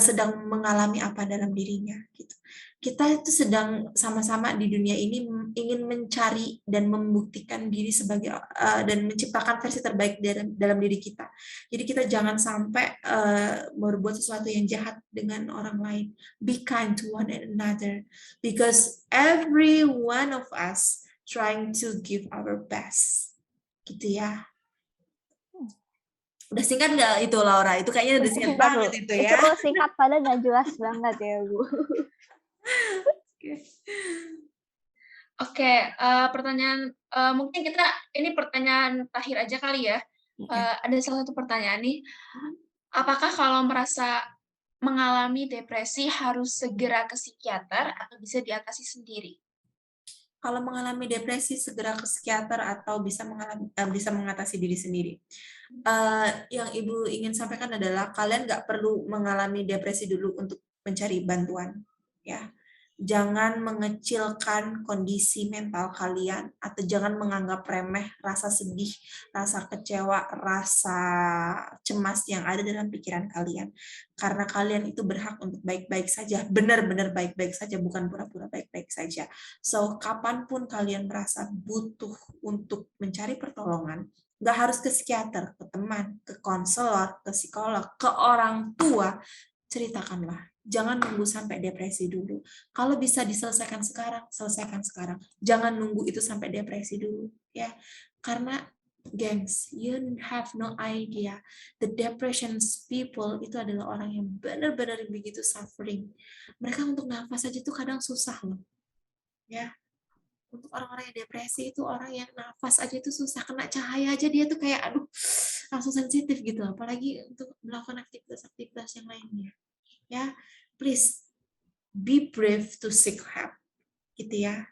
sedang mengalami apa dalam dirinya gitu. Kita itu sedang sama-sama di dunia ini ingin mencari dan membuktikan diri sebagai dan menciptakan versi terbaik dalam diri kita. Jadi kita jangan sampai berbuat sesuatu yang jahat dengan orang lain. Be kind to one another because every one of us trying to give our best. Gitu ya. Udah singkat nggak itu Laura? Itu kayaknya udah singkat banget itu ya. Itu singkat padahal nggak jelas banget ya Bu. Oke, pertanyaan mungkin ini pertanyaan terakhir aja kali ya. Ada salah satu pertanyaan nih. Apakah kalau merasa mengalami depresi harus segera ke psikiater atau bisa diatasi sendiri? Kalau mengalami depresi segera ke psikiater atau bisa mengatasi diri sendiri. Yang Ibu ingin sampaikan adalah kalian nggak perlu mengalami depresi dulu untuk mencari bantuan, ya. Jangan mengecilkan kondisi mental kalian atau jangan menganggap remeh rasa sedih, rasa kecewa, rasa cemas yang ada dalam pikiran kalian. Karena kalian itu berhak untuk baik-baik saja, benar-benar baik-baik saja, bukan pura-pura baik-baik saja. So, kapanpun kalian merasa butuh untuk mencari pertolongan, nggak harus ke psikiater, ke teman, ke konselor, ke psikolog, ke orang tua, ceritakanlah. Jangan nunggu sampai depresi dulu. Kalau bisa diselesaikan sekarang, selesaikan sekarang. Jangan nunggu itu sampai depresi dulu, ya. Karena, gengs, you have no idea. The depressions people itu adalah orang yang benar-benar begitu suffering. Mereka untuk nafas aja tuh kadang susah loh, ya. Untuk orang-orang yang depresi itu orang yang nafas aja itu susah, kena cahaya aja dia tuh kayak aduh langsung sensitif gitu, apalagi untuk melakukan aktivitas-aktivitas yang lainnya. Ya, please be brave to seek help, gitu ya.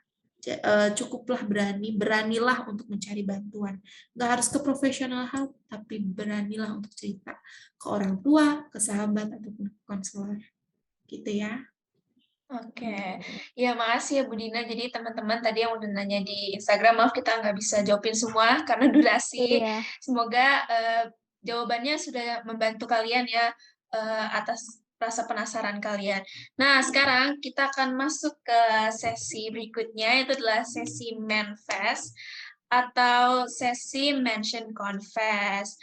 Cukuplah beranilah untuk mencari bantuan. Nggak harus ke professional help, tapi beranilah untuk cerita ke orang tua, ke sahabat ataupun ke konselor, gitu ya. Oke, ya makasih ya Bu Dina. Jadi teman-teman tadi yang udah nanya di Instagram, maaf kita nggak bisa jawabin semua karena durasi. Iya. Semoga jawabannya sudah membantu kalian ya atas rasa penasaran kalian. Nah, sekarang kita akan masuk ke sesi berikutnya, itu adalah sesi Manfest atau sesi Mention Confess.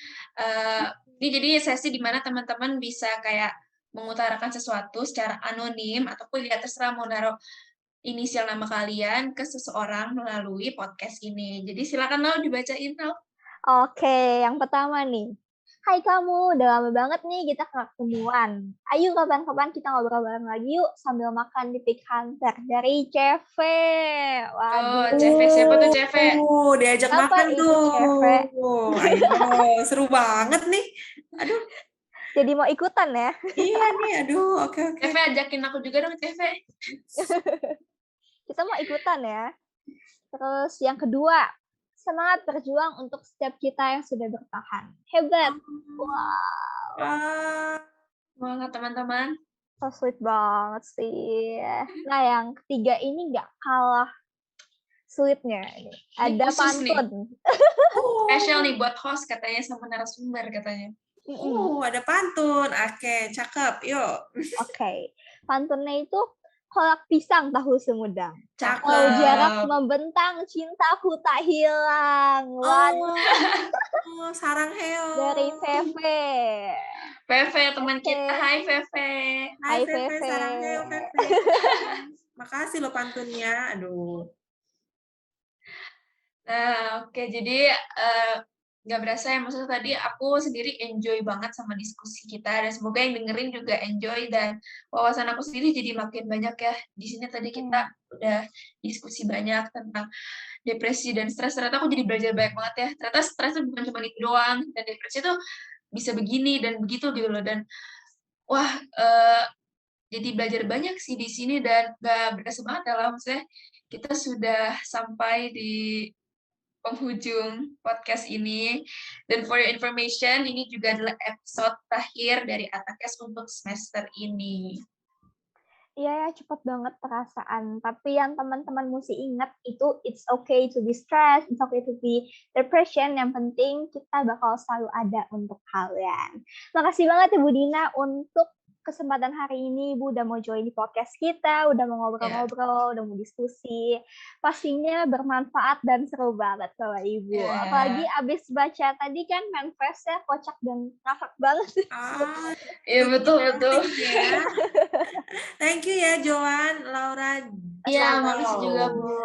Ini jadi sesi di mana teman-teman bisa kayak mengutarakan sesuatu secara anonim ataupun ya terserah mau naruh inisial nama kalian ke seseorang melalui podcast ini. Jadi silakan Nau dibacain Nau. Oke, yang pertama nih. Hai kamu, udah lama banget nih kita nggak ketemuan. Ayo kapan-kapan kita ngobrol bareng lagi yuk sambil makan di Pig Hunter dari CV. Waduh. CV siapa tuh CV? Diajak apa makan tuh. CV? Ayo, seru banget nih. Aduh. Jadi mau ikutan ya? Iya nih, aduh, oke. CV ajakin aku juga dong, CV. Kita mau ikutan ya. Terus yang kedua, semangat berjuang untuk setiap kita yang sudah bertahan. Hebat. Semangat teman-teman. So sweet banget sih. Nah, yang ketiga ini nggak kalah sweetnya. Ada pantun. Special nih buat host katanya sama narasumber katanya. Ada pantun. Oke, cakep. Yuk. Oke. Pantunnya itu kolak pisang tahu Sumedang. Cakep. Kalau jarak membentang, cintaku tak hilang. Sarang heo. Dari Feve. Feve teman kita. Hai Feve. Hai Feve, sarang heo Feve. Makasih lo pantunnya. Aduh. Nah, oke. Jadi nggak berasa ya, maksudnya tadi aku sendiri enjoy banget sama diskusi kita, dan semoga yang dengerin juga enjoy, dan wawasan aku sendiri jadi makin banyak ya. Di sini tadi kita udah diskusi banyak tentang depresi dan stres. Ternyata aku jadi belajar banyak banget ya. Ternyata stres itu bukan cuma itu doang, dan depresi itu bisa begini dan begitu gitu loh. Dan wah, jadi belajar banyak sih di sini, dan nggak berasa banget ya lah. Maksudnya kita sudah sampai di penghujung podcast ini. Dan for your information, ini juga adalah episode terakhir dari Atakes untuk semester ini. Iya ya, cepet banget perasaan. Tapi yang teman-teman mesti ingat itu it's okay to be stressed, it's okay to be depression. Yang penting kita bakal selalu ada untuk kalian. Makasih banget Ibu Dina untuk kesempatan hari ini. Ibu udah mau join di podcast kita, udah mau ngobrol-ngobrol, udah mau diskusi. Pastinya bermanfaat dan seru banget sama Ibu. Apalagi abis baca tadi kan manifestnya kocak dan ngakak banget. Iya betul-betul. Thank you ya Joan, Laura. Iya, makasih juga Bu.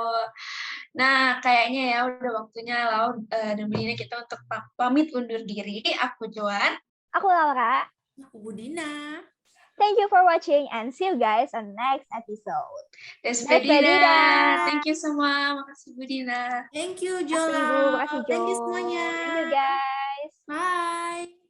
Nah, kayaknya ya udah waktunya Laura dan Bu Dina kita untuk pamit undur diri. Aku Joan. Aku Laura. Aku Budina. Thank you for watching and see you guys on next episode. Despedida. Thank you semua. Makasih Budina. Thank you Jola. Makasih, Ibu. Makasih, Jo. Thank you semuanya. Thank you guys. Bye.